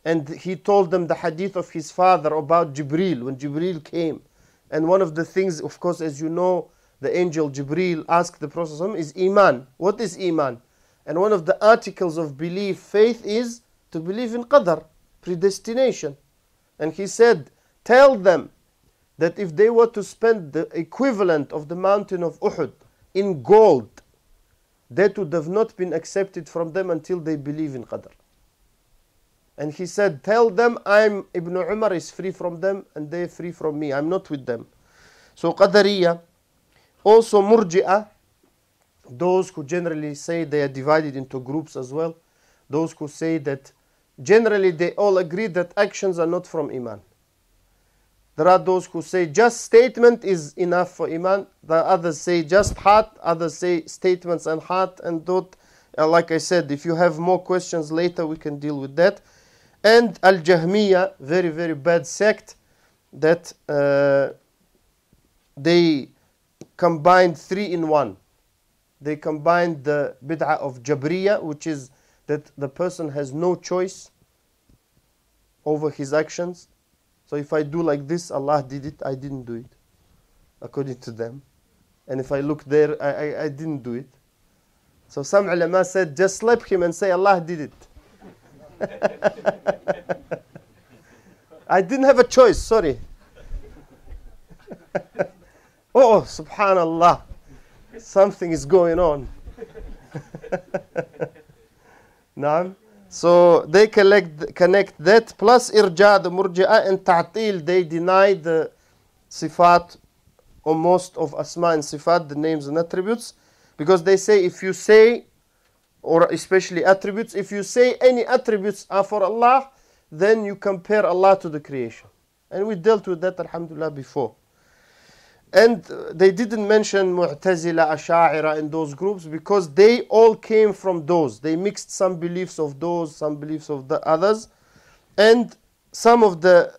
And he told them the hadith of his father about Jibreel, when Jibreel came. And one of the things, of course, as you know, the angel Jibreel asked the Prophet ﷺ, is Iman. What is Iman? And one of the articles of belief, faith, is to believe in Qadr, predestination. And he said, tell them that if they were to spend the equivalent of the mountain of Uhud in gold, that would have not been accepted from them until they believe in Qadr. And he said, tell them Ibn Umar is free from them and they are free from me. I'm not with them. So Qadariyah, also Murji'ah, those who generally say they are divided into groups as well. Those who say that generally they all agree that actions are not from Iman. There are those who say just statement is enough for Iman. The others say just heart. Others say statements and heart. And like I said, if you have more questions later, we can deal with that. And Al-Jahmiyyah, very, very bad sect, that they combined 3 in 1. They combined the bid'ah of Jabriya, which is that the person has no choice over his actions. So if I do like this, Allah did it, I didn't do it, according to them. And if I look there, I didn't do it. So some ulama said, just slap him and say, Allah did it. I didn't have a choice, sorry. Oh, subhanallah. Something is going on. Naam. So they connect that plus irja, the murji'ah, and ta'til. They deny the sifat, or most of asma and sifat, the names and attributes, because they say if you say, or especially attributes, if you say any attributes are for Allah, then you compare Allah to the creation. And we dealt with that, alhamdulillah, before. And they didn't mention Mu'tazila, Asha'ira in those groups because they all came from those. They mixed some beliefs of those, some beliefs of the others. And some of the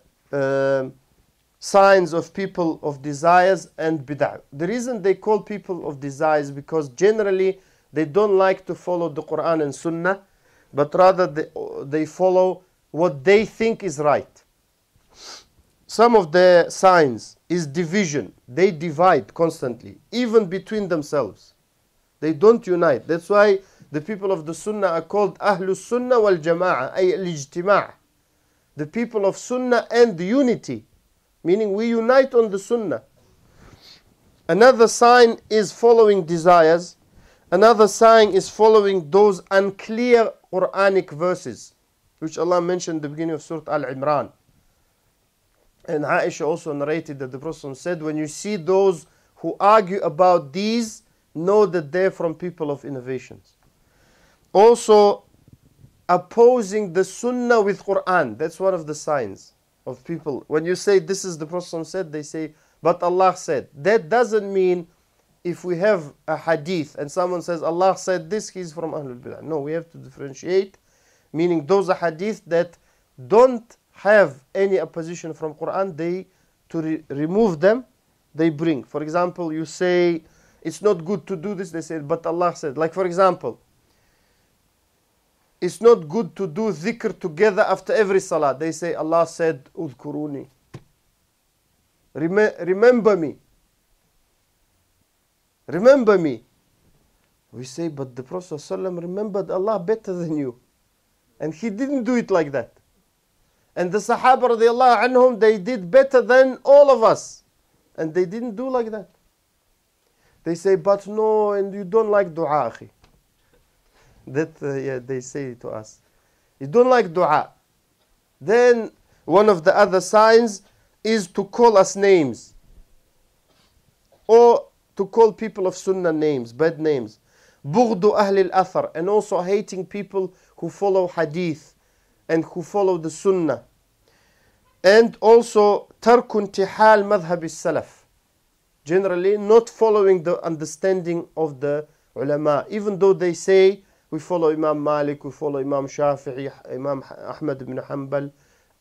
signs of people of desires and bid'ah. The reason they call people of desires because generally they don't like to follow the Quran and Sunnah, but rather they follow what they think is right. some of the signs is division. They divide constantly, even between themselves. They don't unite. That's why the people of the Sunnah are called Ahlul Sunnah wal Jama'ah, ay al-Ijtima'. The people of Sunnah and unity, meaning we unite on the Sunnah. Another sign is following desires. Another sign is following those unclear Quranic verses, which Allah mentioned at the beginning of Surah Al-Imran. And Aisha also narrated that the Prophet said, when you see those who argue about these, know that they're from people of innovations. Also, opposing the Sunnah with Quran. That's one of the signs of people. When you say this is the Prophet said, they say, but Allah said. That doesn't mean if we have a hadith and someone says Allah said this, he's from Ahlul Bid'ah. No, we have to differentiate, meaning those are hadith that don't have any opposition from Quran, to remove them, they bring. For example, you say it's not good to do this, they say, but Allah said. Like for example, it's not good to do dhikr together after every salah. They say Allah said, udhkuruni. Remember me. Remember me. We say, but the Prophet ﷺ remembered Allah better than you. And he didn't do it like that. And the Sahaba radiallahu anhum, they did better than all of us. And they didn't do like that. They say, but no, and you don't like dua, akhi. That, yeah, they say to us. You don't like dua. Then, one of the other signs is to call us names. Or to call people of Sunnah names, bad names. Bughdu ahli al-athar. And also hating people who follow hadith and who follow the Sunnah. And also tarku intihal madhhab al-salaf. Generally, not following the understanding of the ulama. Even though they say, we follow Imam Malik, we follow Imam Shafi'i, Imam Ahmad bin Hanbal.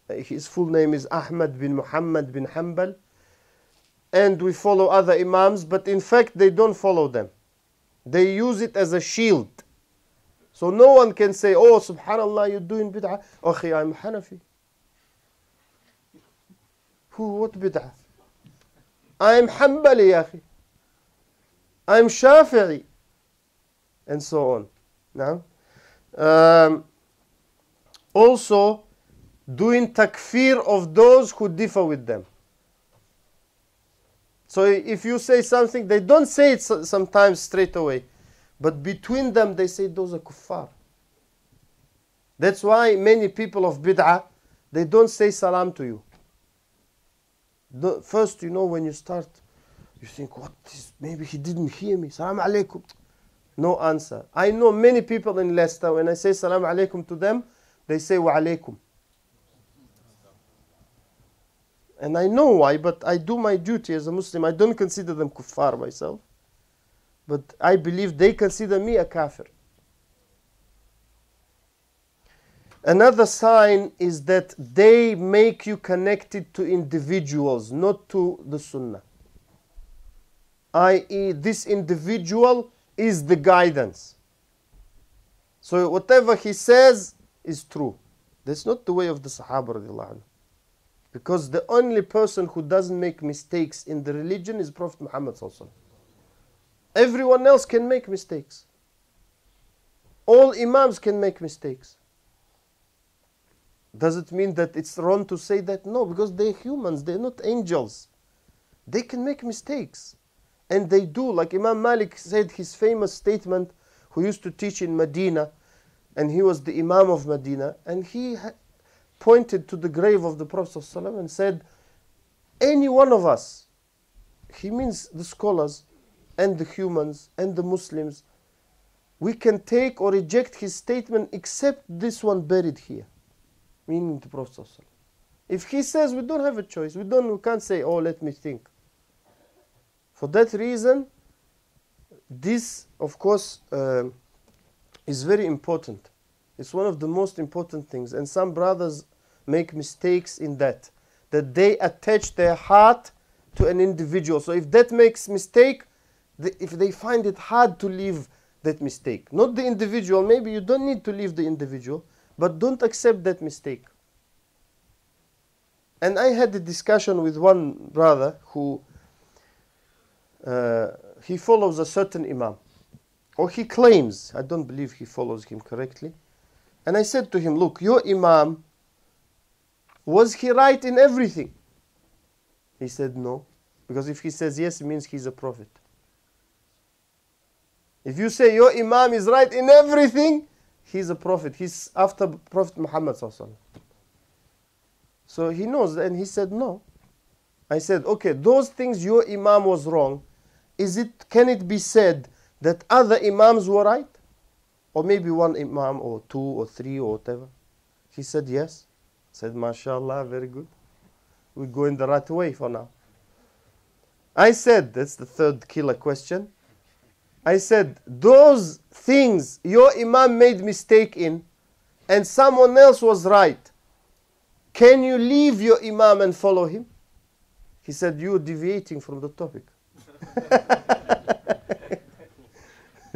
His full name is Ahmad bin Muhammad bin Hanbal. And we follow other Imams, but in fact they don't follow them. They use it as a shield. So no one can say, oh, subhanallah, you're doing bid'ah. Okay, I'm Hanafi. What bid'ah? I'm Hanbali, akhi. I'm Shafi'i. And so on. Now, also, doing takfir of those who differ with them. So if you say something, they don't say it sometimes straight away. But between them, they say those are kuffar. That's why many people of bid'ah, they don't say salam to you. First, you know, when you start, you think, what is, maybe he didn't hear me. Salam alaikum. No answer. I know many people in Leicester, when I say salam alaikum to them, they say wa alaikum. And I know why, but I do my duty as a Muslim. I don't consider them kuffar myself. But I believe they consider me a kafir. Another sign is that they make you connected to individuals, not to the Sunnah. I.e., this individual is the guidance. So whatever he says is true. That's not the way of the Sahaba radiallahu anhu. Because the only person who doesn't make mistakes in the religion is Prophet Muhammad sallallahu alaihi wasallam. Everyone else can make mistakes. All Imams can make mistakes. Does it mean that it's wrong to say that? No, because they're humans, they're not angels. They can make mistakes. And they do. Like Imam Malik said his famous statement, who used to teach in Medina, and he was the Imam of Medina, and he pointed to the grave of the Prophet ﷺ and said, any one of us, he means the scholars and the humans and the Muslims, we can take or reject his statement except this one buried here, meaning the Prophet ﷺ. If he says we don't have a choice, we can't say, oh, let me think. For that reason, this, of course, is very important. It's one of the most important things. And some brothers make mistakes in that they attach their heart to an individual. So if that makes mistake, if they find it hard to leave that mistake, not the individual, maybe you don't need to leave the individual, but don't accept that mistake. And I had a discussion with one brother who he follows a certain imam, or he claims, I don't believe he follows him correctly. And I said to him, look, your imam, was he right in everything? He said no, because if he says yes, it means he's a prophet. If you say your imam is right in everything, he's a prophet. He's after Prophet Muhammad sallallahu alaihi wasallam. So he knows, and he said no. I said, okay, those things your imam was wrong, can it be said that other imams were right? Or maybe one imam, or two, or three, or whatever? He said yes. I said, mashallah, very good. We go in the right way for now. I said, that's the third killer question. I said, those things your imam made mistake in, and someone else was right, can you leave your imam and follow him? He said, you're deviating from the topic.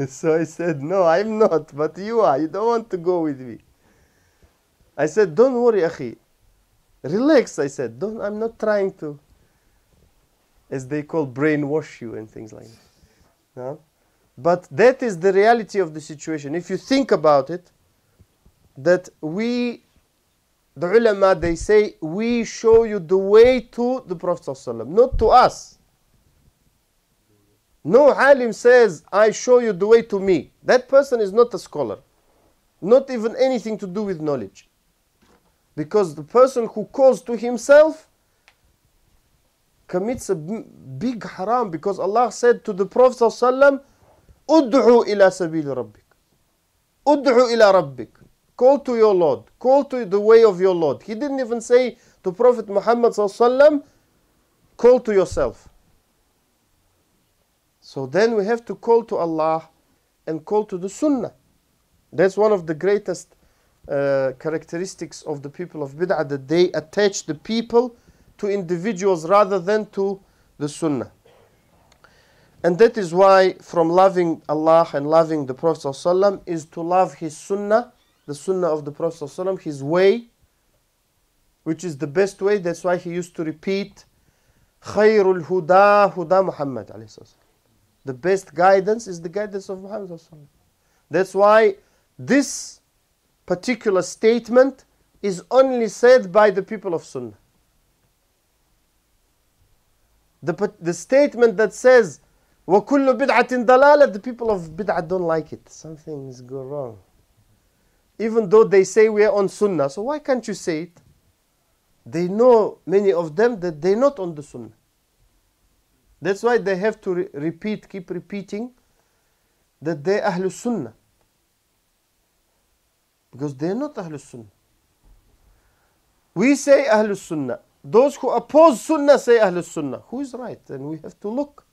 So I said, no, I'm not, but you are. You don't want to go with me. I said, don't worry, akhi. Relax, I said. I'm not trying to, as they call, brainwash you and things like that. No? But that is the reality of the situation. If you think about it, that the ulama, they say, we show you the way to the Prophet ﷺ, not to us. No alim says, I show you the way to me. That person is not a scholar. Not even anything to do with knowledge. Because the person who calls to himself commits a big haram, because Allah said to the Prophet ﷺ, Ud'u ila sabili rabbik. Ud'u ila rabbik. Call to your Lord. Call to the way of your Lord. He didn't even say to Prophet Muhammad ﷺ, call to yourself. So then we have to call to Allah and call to the Sunnah. That's one of the greatest characteristics of the people of Bid'ah, that they attach the people to individuals rather than to the Sunnah. And that is why from loving Allah and loving the Prophet ﷺ is to love his Sunnah, the Sunnah of the Prophet ﷺ, his way, which is the best way. That's why he used to repeat, Khayrul Huda, Huda Muhammad alayhi salam. The best guidance is the guidance of Muhammad sallallahu alaihi wasallam. That's why this particular statement is only said by the people of Sunnah. The statement that says, وَكُلُّ بِدْعَةٍ ضَلَالَةٍ, the people of Bid'ah don't like it. Something is going wrong. Even though they say we are on Sunnah, so why can't you say it? They know, many of them, that they're not on the Sunnah. That's why they have to keep repeating that they're Ahlul Sunnah. Because they're not Ahlul Sunnah. We say Ahlul Sunnah. Those who oppose Sunnah say Ahlul Sunnah. Who is right? And we have to look.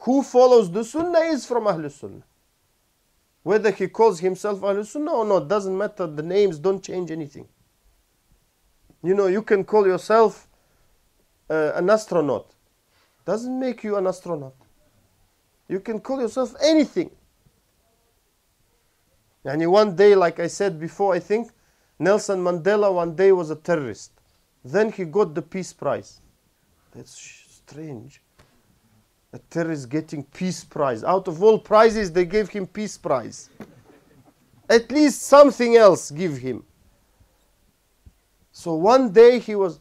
Who follows the Sunnah is from Ahlul Sunnah. Whether he calls himself Ahlul Sunnah or not, doesn't matter. The names don't change anything. You know, you can call yourself an astronaut. Doesn't make you an astronaut. You can call yourself anything. And one day, like I said before, I think Nelson Mandela one day was a terrorist. Then he got the Peace Prize. That's strange. A terrorist getting Peace Prize. Out of all prizes, they gave him Peace Prize. At least something else give him. So one day he was,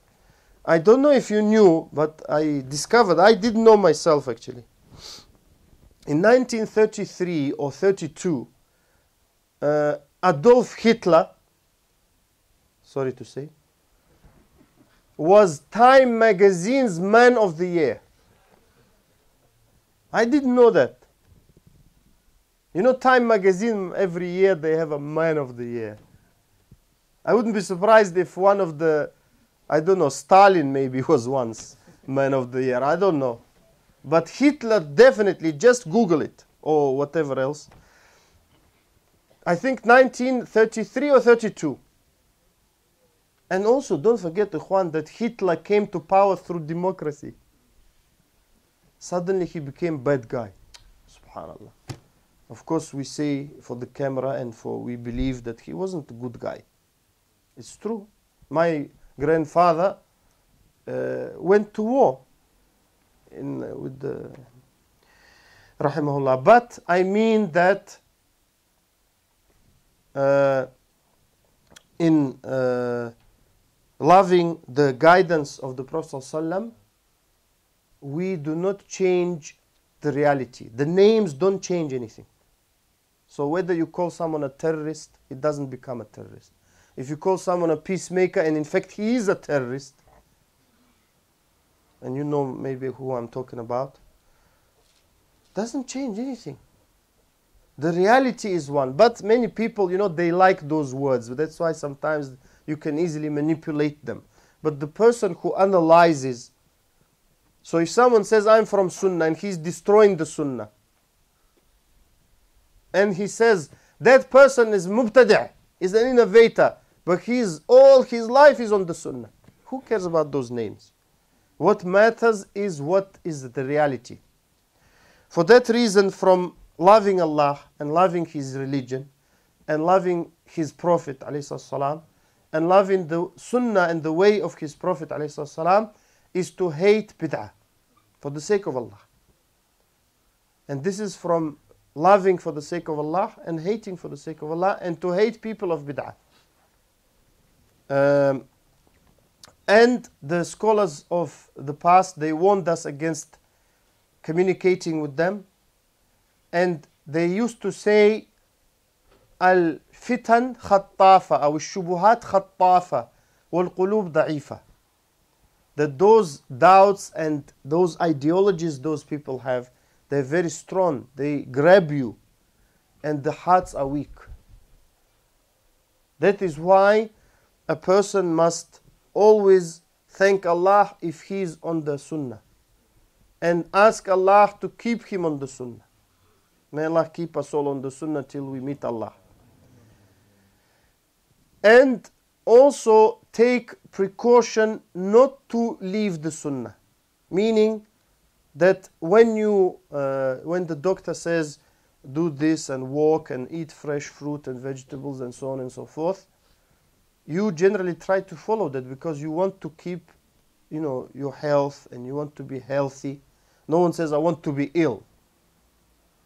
I don't know if you knew, but I discovered, I didn't know myself actually. In 1933 or 32, Adolf Hitler, sorry to say, was Time magazine's Man of the Year. I didn't know that. You know, Time magazine, every year they have a Man of the Year. I wouldn't be surprised if one of the, I don't know, Stalin maybe was once Man of the Year. I don't know. But Hitler definitely, just Google it or whatever else. I think 1933 or 32. And also, don't forget, Ikhwan, that Hitler came to power through democracy. Suddenly he became bad guy. Subhanallah. Of course, we say for the camera and we believe that he wasn't a good guy. It's true. My grandfather went to war with the rahimahullah. But I mean that in loving the guidance of the Prophet ﷺ, we do not change the reality. The names don't change anything. So whether you call someone a terrorist, it doesn't become a terrorist. If you call someone a peacemaker, and in fact he is a terrorist, and you know maybe who I'm talking about, doesn't change anything. The reality is one. But many people, you know, they like those words. That's why sometimes you can easily manipulate them. But the person who analyzes, so if someone says, I'm from Sunnah, and he's destroying the Sunnah, and he says, that person is mubtadi', is an innovator, but all his life is on the Sunnah. Who cares about those names? What matters is what is the reality. For that reason, from loving Allah and loving His religion and loving His Prophet ﷺ, and loving the Sunnah and the way of His Prophet ﷺ, is to hate bid'ah for the sake of Allah. And this is from loving for the sake of Allah and hating for the sake of Allah, and to hate people of bid'ah. And the scholars of the past, they warned us against communicating with them, and they used to say al-fitan khattafa aw al-shubuhat khattafa wal-qulub da'ifa, that those doubts and those ideologies those people have, they're very strong, they grab you, and the hearts are weak. That is why a person must always thank Allah if he is on the Sunnah, and ask Allah to keep him on the Sunnah. May Allah keep us all on the Sunnah till we meet Allah. And also take precaution not to leave the Sunnah. Meaning that when the doctor says do this and walk and eat fresh fruit and vegetables and so on and so forth, you generally try to follow that because you want to keep, you know, your health, and you want to be healthy. No one says, I want to be ill,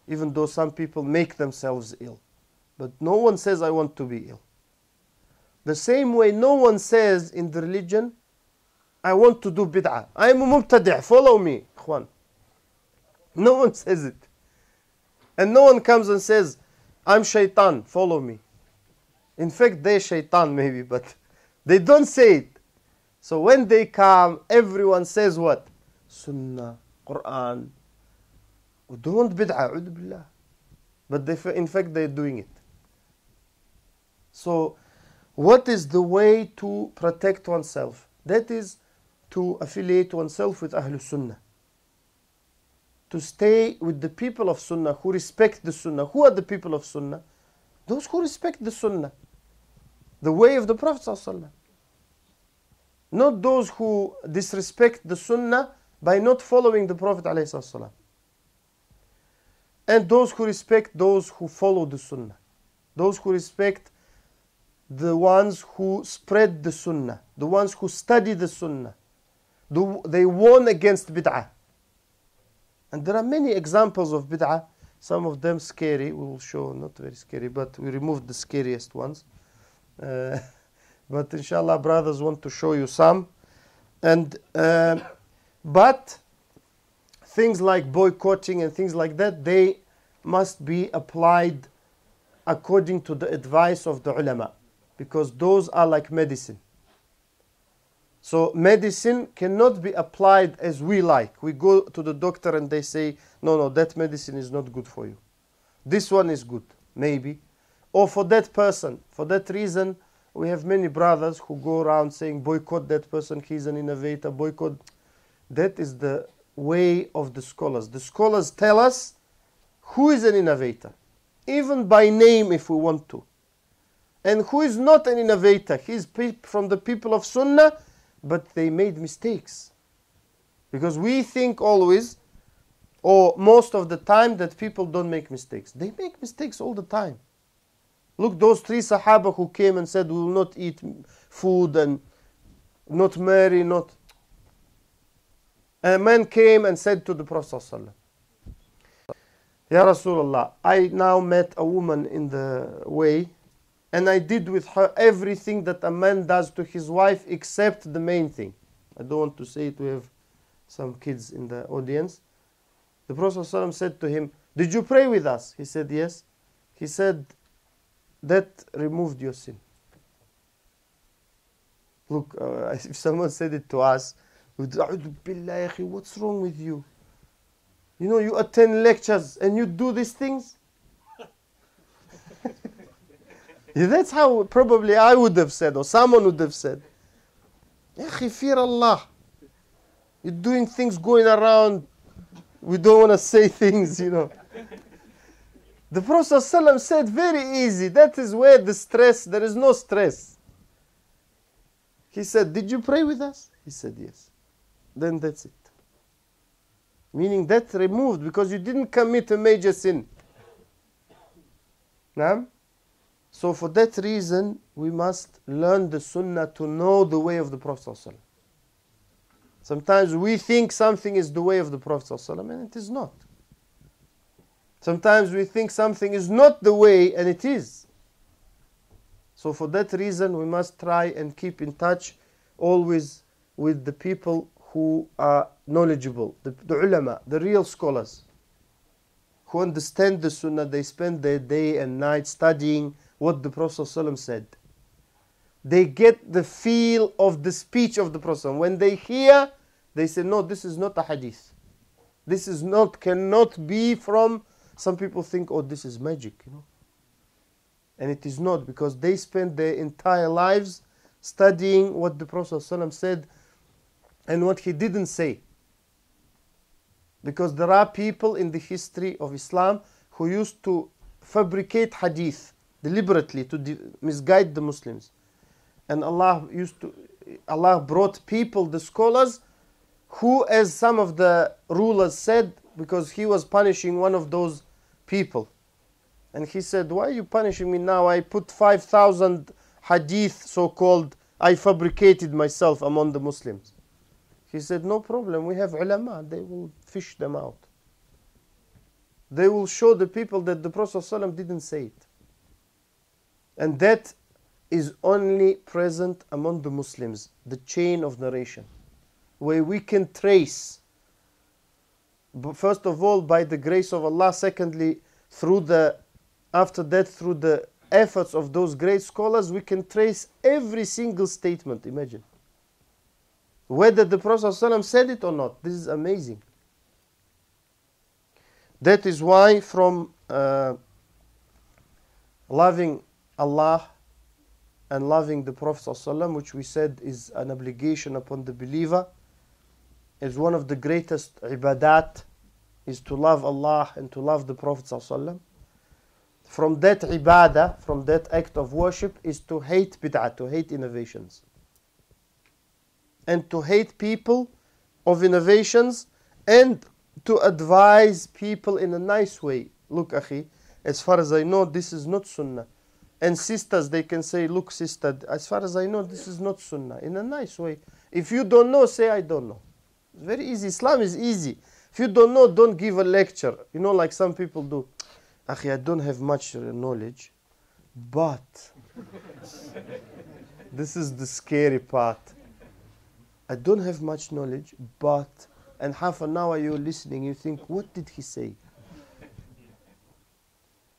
even though some people make themselves ill. But no one says, I want to be ill. The same way, no one says in the religion, I want to do bid'ah. I am a mubtadi', follow me, ikhwan. No one says it. And no one comes and says, I'm shaitan, follow me. In fact, they're shaitan maybe, but they don't say it. So when they come, everyone says what? Sunnah, Quran. We don't want bid'ah, a'udhu billah. But in fact, they're doing it. So what is the way to protect oneself? That is to affiliate oneself with Ahlul Sunnah. To stay with the people of Sunnah who respect the Sunnah. Who are the people of Sunnah? Those who respect the Sunnah, the way of the Prophet ﷺ. Not those who disrespect the Sunnah by not following the Prophet ﷺ. And those who respect those who follow the Sunnah. Those who respect the ones who spread the Sunnah. The ones who study the Sunnah. They warn against bid'ah. And there are many examples of bid'ah. Some of them scary. We will show, not very scary, but we removed the scariest ones. But inshallah, brothers want to show you some. And but things like boycotting and things like that, they must be applied according to the advice of the ulama, because those are like medicine. So medicine cannot be applied as we like. We go to the doctor and they say, no, that medicine is not good for you. This one is good, maybe. Or for that person. For that reason, we have many brothers who go around saying, boycott that person, he's an innovator, boycott. That is the way of the scholars. The scholars tell us who is an innovator, even by name if we want to. And who is not an innovator. He's from the people of Sunnah, but they made mistakes. Because we think always, or most of the time, that people don't make mistakes. They make mistakes all the time. Look, those 3 Sahaba who came and said, we will not eat food and not marry, not... A man came and said to the Prophet ﷺ, Ya Rasulullah, I now met a woman in the way, and I did with her everything that a man does to his wife except the main thing. I don't want to say it, we have some kids in the audience. The Prophet ﷺ said to him, did you pray with us? He said, yes. He said, that removed your sin. Look, if someone said it to us, we'd say, what's wrong with you? You know, you attend lectures and you do these things? Yeah, that's how probably I would have said, or someone would have said. Fear Allah. You're doing things going around. We don't want to say things, you know. The Prophet ﷺ said, very easy. That is where the stress, there is no stress. He said, did you pray with us? He said, yes. Then that's it. Meaning that removed because you didn't commit a major sin. Naam? So for that reason, we must learn the sunnah to know the way of the Prophet ﷺ. Sometimes we think something is the way of the Prophet ﷺ and it is not. Sometimes we think something is not the way and it is. So for that reason, we must try and keep in touch always with the people who are knowledgeable, the ulama, the real scholars, who understand the sunnah. They spend their day and night studying what the Prophet ﷺ said. They get the feel of the speech of the Prophet. When they hear, they say, no, this is not a hadith. This is not, cannot be from, some people think, oh, this is magic, you know. And it is not, because they spend their entire lives studying what the Prophet ﷺ said and what he didn't say. Because there are people in the history of Islam who used to fabricate hadith deliberately to misguide the Muslims. And Allah brought people, the scholars, who, as some of the rulers said, because he was punishing one of those people. And he said, why are you punishing me now? I put 5,000 hadith, so-called, I fabricated myself among the Muslims. He said, no problem, we have ulama, they will fish them out. They will show the people that the Prophet ﷺ didn't say it. And that is only present among the Muslims, the chain of narration, where we can trace, first of all, by the grace of Allah, secondly, after that, through the efforts of those great scholars, we can trace every single statement, imagine. Whether the Prophet ﷺ said it or not, this is amazing. That is why from loving Allah and loving the Prophet ﷺ, which we said is an obligation upon the believer, is one of the greatest ibadat, is to love Allah and to love the Prophet ﷺ. From that ibadah, from that act of worship, is to hate bid'ah, to hate innovations. And to hate people of innovations and to advise people in a nice way. Look, akhi, as far as I know, this is not sunnah. And sisters, they can say, look, sister, as far as I know, this is not sunnah. In a nice way. If you don't know, say, I don't know. It's very easy. Islam is easy. If you don't know, don't give a lecture. You know, like some people do. Akhi, I don't have much knowledge, but this is the scary part. I don't have much knowledge, but, and half an hour you're listening, you think, what did he say?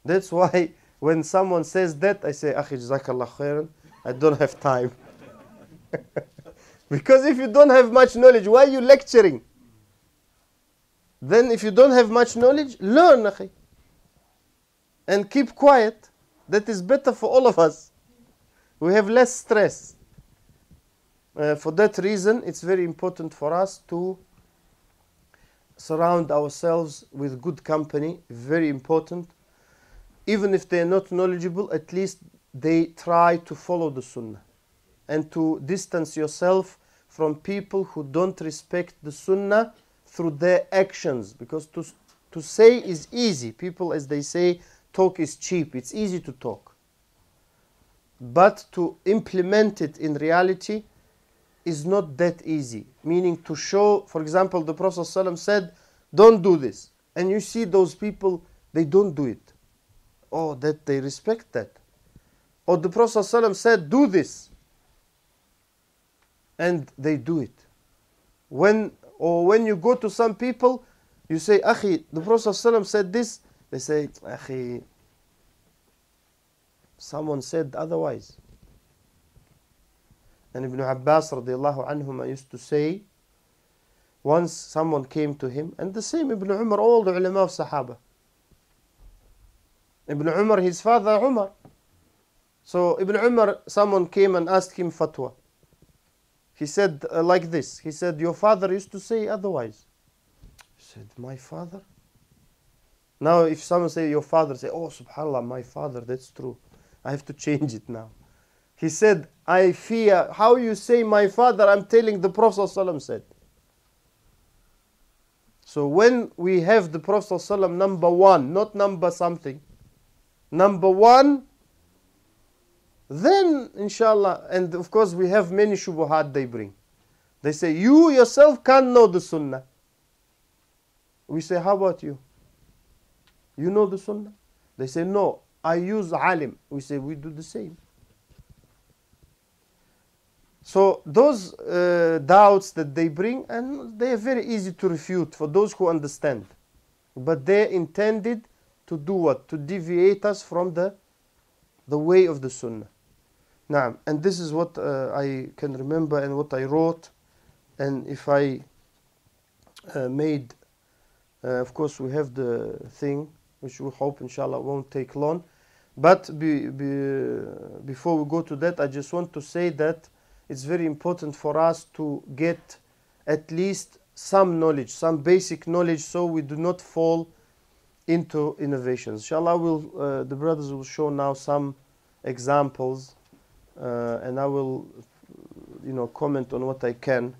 That's why when someone says that, I say, Akhi, Jazakallah khairan, I don't have time. Because if you don't have much knowledge, why are you lecturing? Then if you don't have much knowledge, learn, akhi. And keep quiet. That is better for all of us. We have less stress. For that reason, it's very important for us to surround ourselves with good company. Very important. Even if they are not knowledgeable, at least they try to follow the sunnah. And to distance yourself from people who don't respect the sunnah through their actions. Because to say is easy. People, as they say, talk is cheap. It's easy to talk. But to implement it in reality is not that easy. Meaning to show, for example, the Prophet ﷺ said, don't do this. And you see those people, they don't do it. Oh, that they respect that. Or the Prophet ﷺ said, do this. And they do it. When you go to some people, you say, Akhi, the Prophet ﷺ said this. They say, Akhi, someone said otherwise. And Ibn Abbas radiallahu anhuma used to say, once someone came to him, and the same Ibn Umar, all the ulama of Sahaba. Ibn Umar, his father Umar. So Ibn Umar, someone came and asked him fatwa. He said like this. He said, your father used to say otherwise. He said, my father? Now if someone say your father, say, oh subhanallah, my father, that's true. I have to change it now. He said, I fear, how you say my father, I'm telling the Prophet ﷺ said. So when we have the Prophet ﷺ number one, not number something, number one, then inshallah, and of course we have many shubuhat they bring. They say, you yourself can't know the sunnah. We say, how about you? You know the sunnah? They say, no, I use alim. We say, we do the same. So those doubts that they bring, and they are very easy to refute for those who understand. But they intended to do what? To deviate us from the way of the sunnah. Now, and this is what I can remember and what I wrote. And if I made, of course we have the thing, which we hope inshallah won't take long. But before we go to that, I just want to say that it's very important for us to get at least some knowledge, some basic knowledge, so we do not fall into innovations. Inshallah, the brothers will show now some examples, and I will, comment on what I can.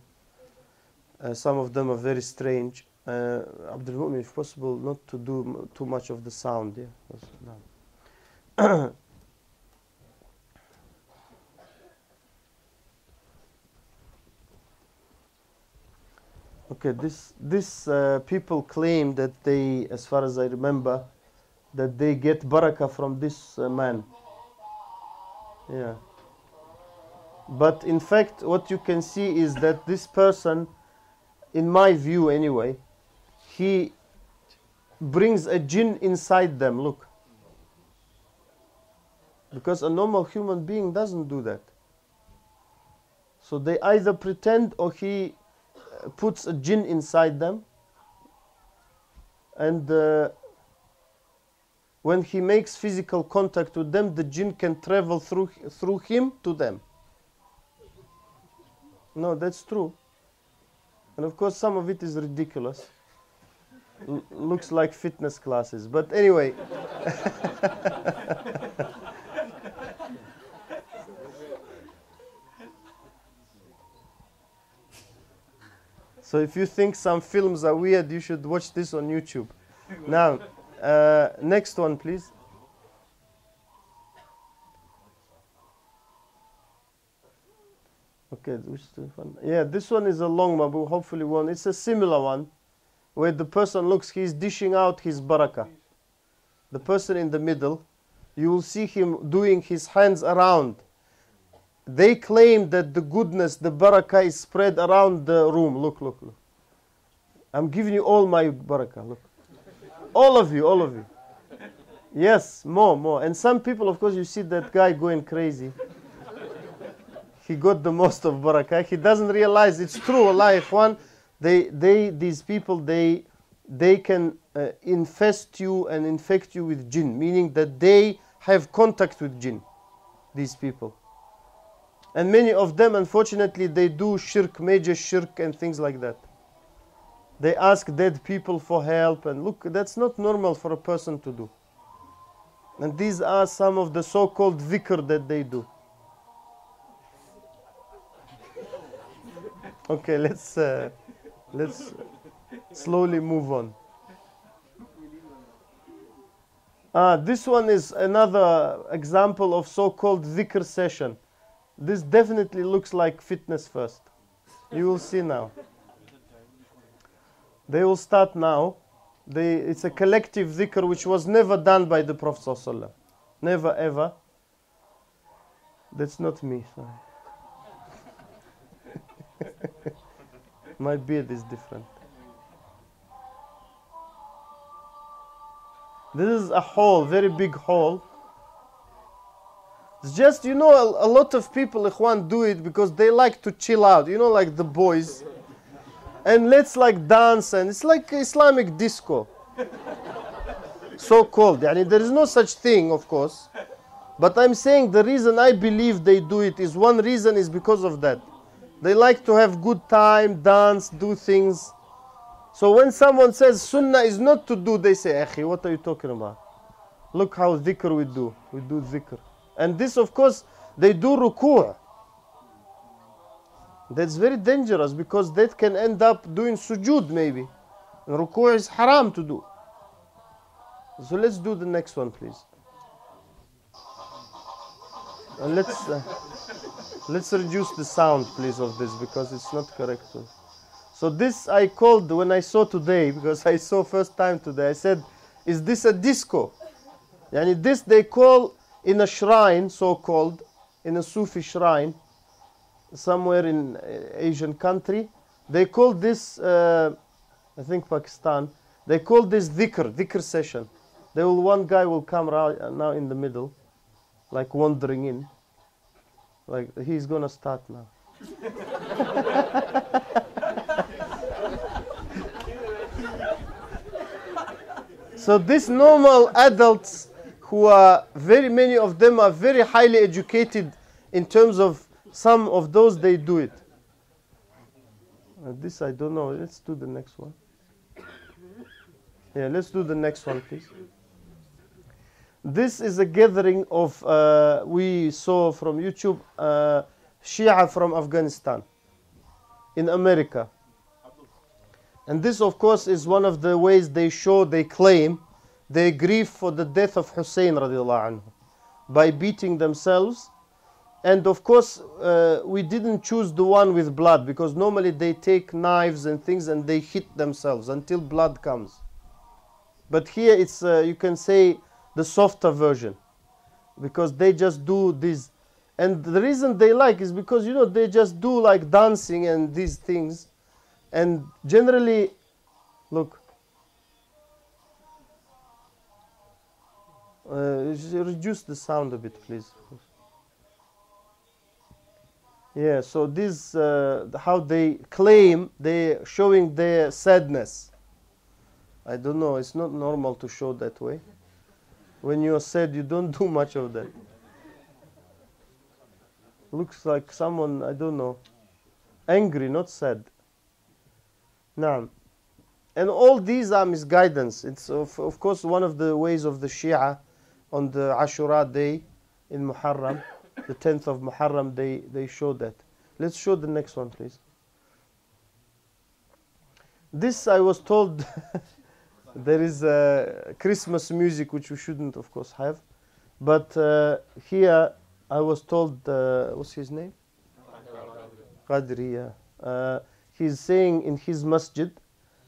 Some of them are very strange. Abdul Mu'min, if possible, not to do too much of the sound. Yeah. Okay, this people claim that they, as far as I remember, that they get barakah from this man. Yeah. But in fact, what you can see is that this person, in my view anyway, he brings a jinn inside them. Look. Because a normal human being doesn't do that. So they either pretend or he puts a jinn inside them, and when he makes physical contact with them, the jinn can travel through him to them. No, that's true. And of course some of it is ridiculous. Looks like fitness classes. But anyway. So if you think some films are weird, you should watch this on YouTube. Now, next one, please. Okay, which is the one? Yeah, this one is a long one, but hopefully one. It's a similar one, where the person looks, he's dishing out his barakah. The person in the middle, you will see him doing his hands around. They claim that the goodness, the barakah is spread around the room. Look, look, look. I'm giving you all my barakah. Look. All of you, all of you. Yes, more. And some people, of course, you see that guy going crazy. He got the most of barakah. He doesn't realize it's true. Allah, ikhwan, these people, they can infest you and infect you with jinn, meaning that they have contact with jinn, these people. And many of them, unfortunately, they do shirk, major shirk and things like that. They ask dead people for help, and look, that's not normal for a person to do. And these are some of the so-called dhikr that they do. Okay, let's slowly move on. This one is another example of so-called dhikr session. This definitely looks like fitness first. You will see now. They will start now. It's a collective dhikr which was never done by the Prophet ﷺ. Never ever. That's not me, sorry. My beard is different. This is a hall, very big hall. It's just, you know, a lot of people, Ikhwan, do it because they like to chill out, you know, like the boys. And let's like dance, and it's like Islamic disco. So called. Yani, there is no such thing, of course. But I'm saying the reason I believe they do it is one reason is because of that. They like to have good time, dance, do things. So when someone says sunnah is not to do, they say, Akhi, what are you talking about? Look how dhikr we do. We do dhikr. And this, of course, they do ruku'. That's very dangerous because that can end up doing sujood maybe. And ruku' is haram to do. So let's do the next one, please. And let's reduce the sound, please, of this because it's not correct. So this I called when I saw today, because I saw first time today, I said, is this a disco? Yani this they call in a shrine, so-called, in a Sufi shrine, somewhere in Asian country. They call this, I think Pakistan, they call this dhikr session. One guy will come right now in the middle, like wandering in. Like he's gonna start now. So these normal adults who are many of them are very highly educated in terms of some of those they do it. This I don't know. Let's do the next one. Yeah, let's do the next one, please. This is a gathering of, we saw from YouTube, Shia from Afghanistan, in America. And this, of course, is one of the ways they claim, they grieve for the death of Hussein radiallahu anhu, by beating themselves. And of course, we didn't choose the one with blood, because normally they take knives and things and they hit themselves until blood comes. But here it's, you can say, the softer version, because they just do this. And the reason they like is because, you know, they just do like dancing and these things. And generally, look, reduce the sound a bit, please. Yeah, so this, how they claim, they're showing their sadness. I don't know, it's not normal to show that way. When you're sad, you don't do much of that. Looks like someone, I don't know, angry, not sad. Naam. And all these are misguidance. It's of course one of the ways of the Shia on the Ashura day in Muharram, the 10th of Muharram, they show that. Let's show the next one, please. This I was told there is Christmas music which we shouldn't, of course, have. But here I was told, what's his name? Qadri, yeah. He's saying in his masjid,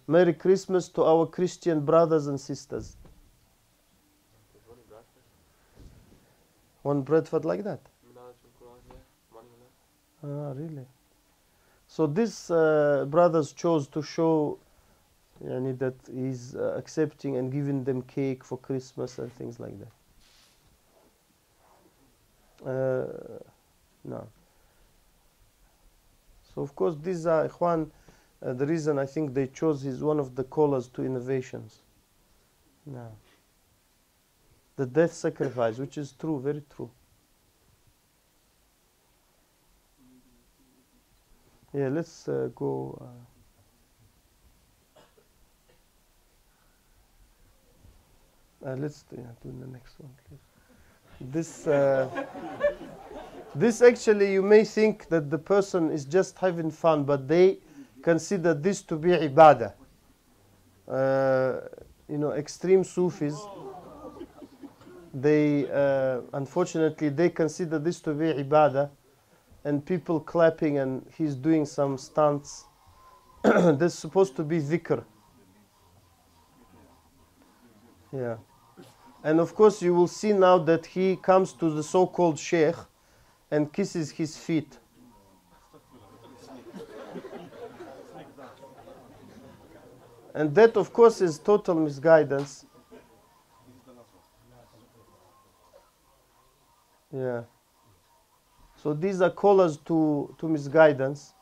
Merry Christmas to our Christian brothers and sisters. One Bradford like that? Ah, really? So this brothers chose to show that he's accepting and giving them cake for Christmas and things like that. No. So of course these are, Ikhwan, the reason I think they chose is one of the callers to innovations. No. The death sacrifice, which is true, very true. Yeah, let's go. Let's do the next one, please. This actually, you may think that the person is just having fun, but they consider this to be ibadah. Extreme Sufis, they unfortunately they consider this to be ibadah, and people clapping and he's doing some stunts. That's supposed to be dhikr. Yeah. And of course you will see now that he comes to the so-called sheikh and kisses his feet. And that of course is total misguidance. Yeah. So these are callers to misguidance.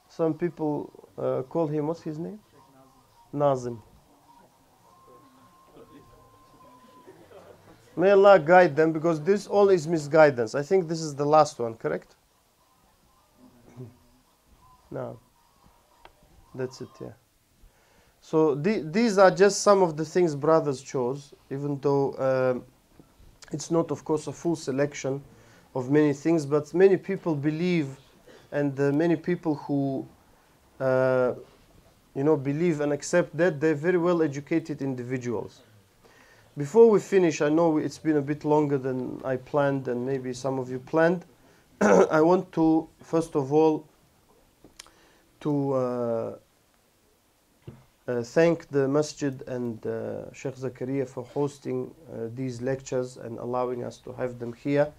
Some people call him, what's his name? Nazim. May Allah guide them, because this all is misguidance. I think this is the last one, correct? No. That's it, yeah. So these are just some of the things brothers chose, even though it's not, of course, a full selection of many things, but many people believe, and many people who believe and accept that, they're very well educated individuals. Before we finish, I know it's been a bit longer than I planned, and maybe some of you planned. I want to, first of all, to thank the masjid and Sheikh Zakaria for hosting these lectures and allowing us to have them here,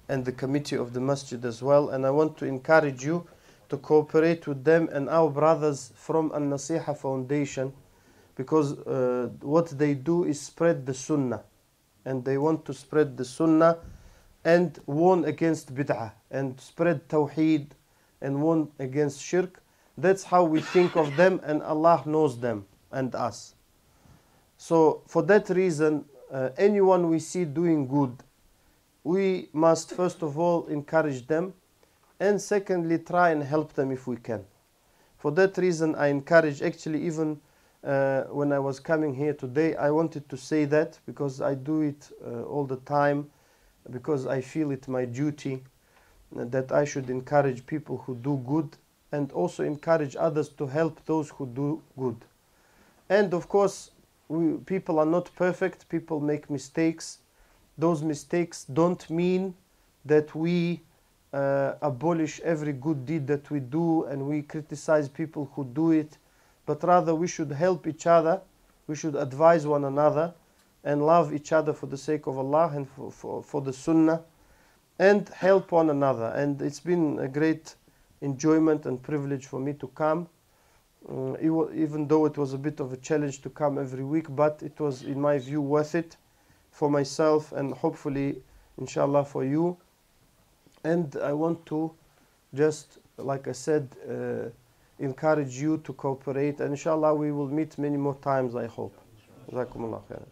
and the committee of the masjid as well. And I want to encourage you to cooperate with them and our brothers from An-Naseeha Foundation, because what they do is spread the sunnah, and they want to spread the sunnah and warn against bid'ah, and spread tawheed and warn against shirk. That's how we think of them, and Allah knows them and us. So for that reason, anyone we see doing good, we must first of all encourage them, and secondly try and help them if we can. For that reason, I encourage, actually even when I was coming here today, I wanted to say that, because I do it all the time, because I feel it my duty, that I should encourage people who do good, and also encourage others to help those who do good. And of course, people are not perfect, people make mistakes. Those mistakes don't mean that we abolish every good deed that we do and we criticize people who do it, but rather we should help each other, we should advise one another and love each other for the sake of Allah and for the sunnah, and help one another. And it's been a great enjoyment and privilege for me to come, even though it was a bit of a challenge to come every week, but it was, in my view, worth it for myself and hopefully, inshallah, for you. And I want to just, like I said, encourage you to cooperate, and inshallah we will meet many more times, I hope. Jazakumullah khairan.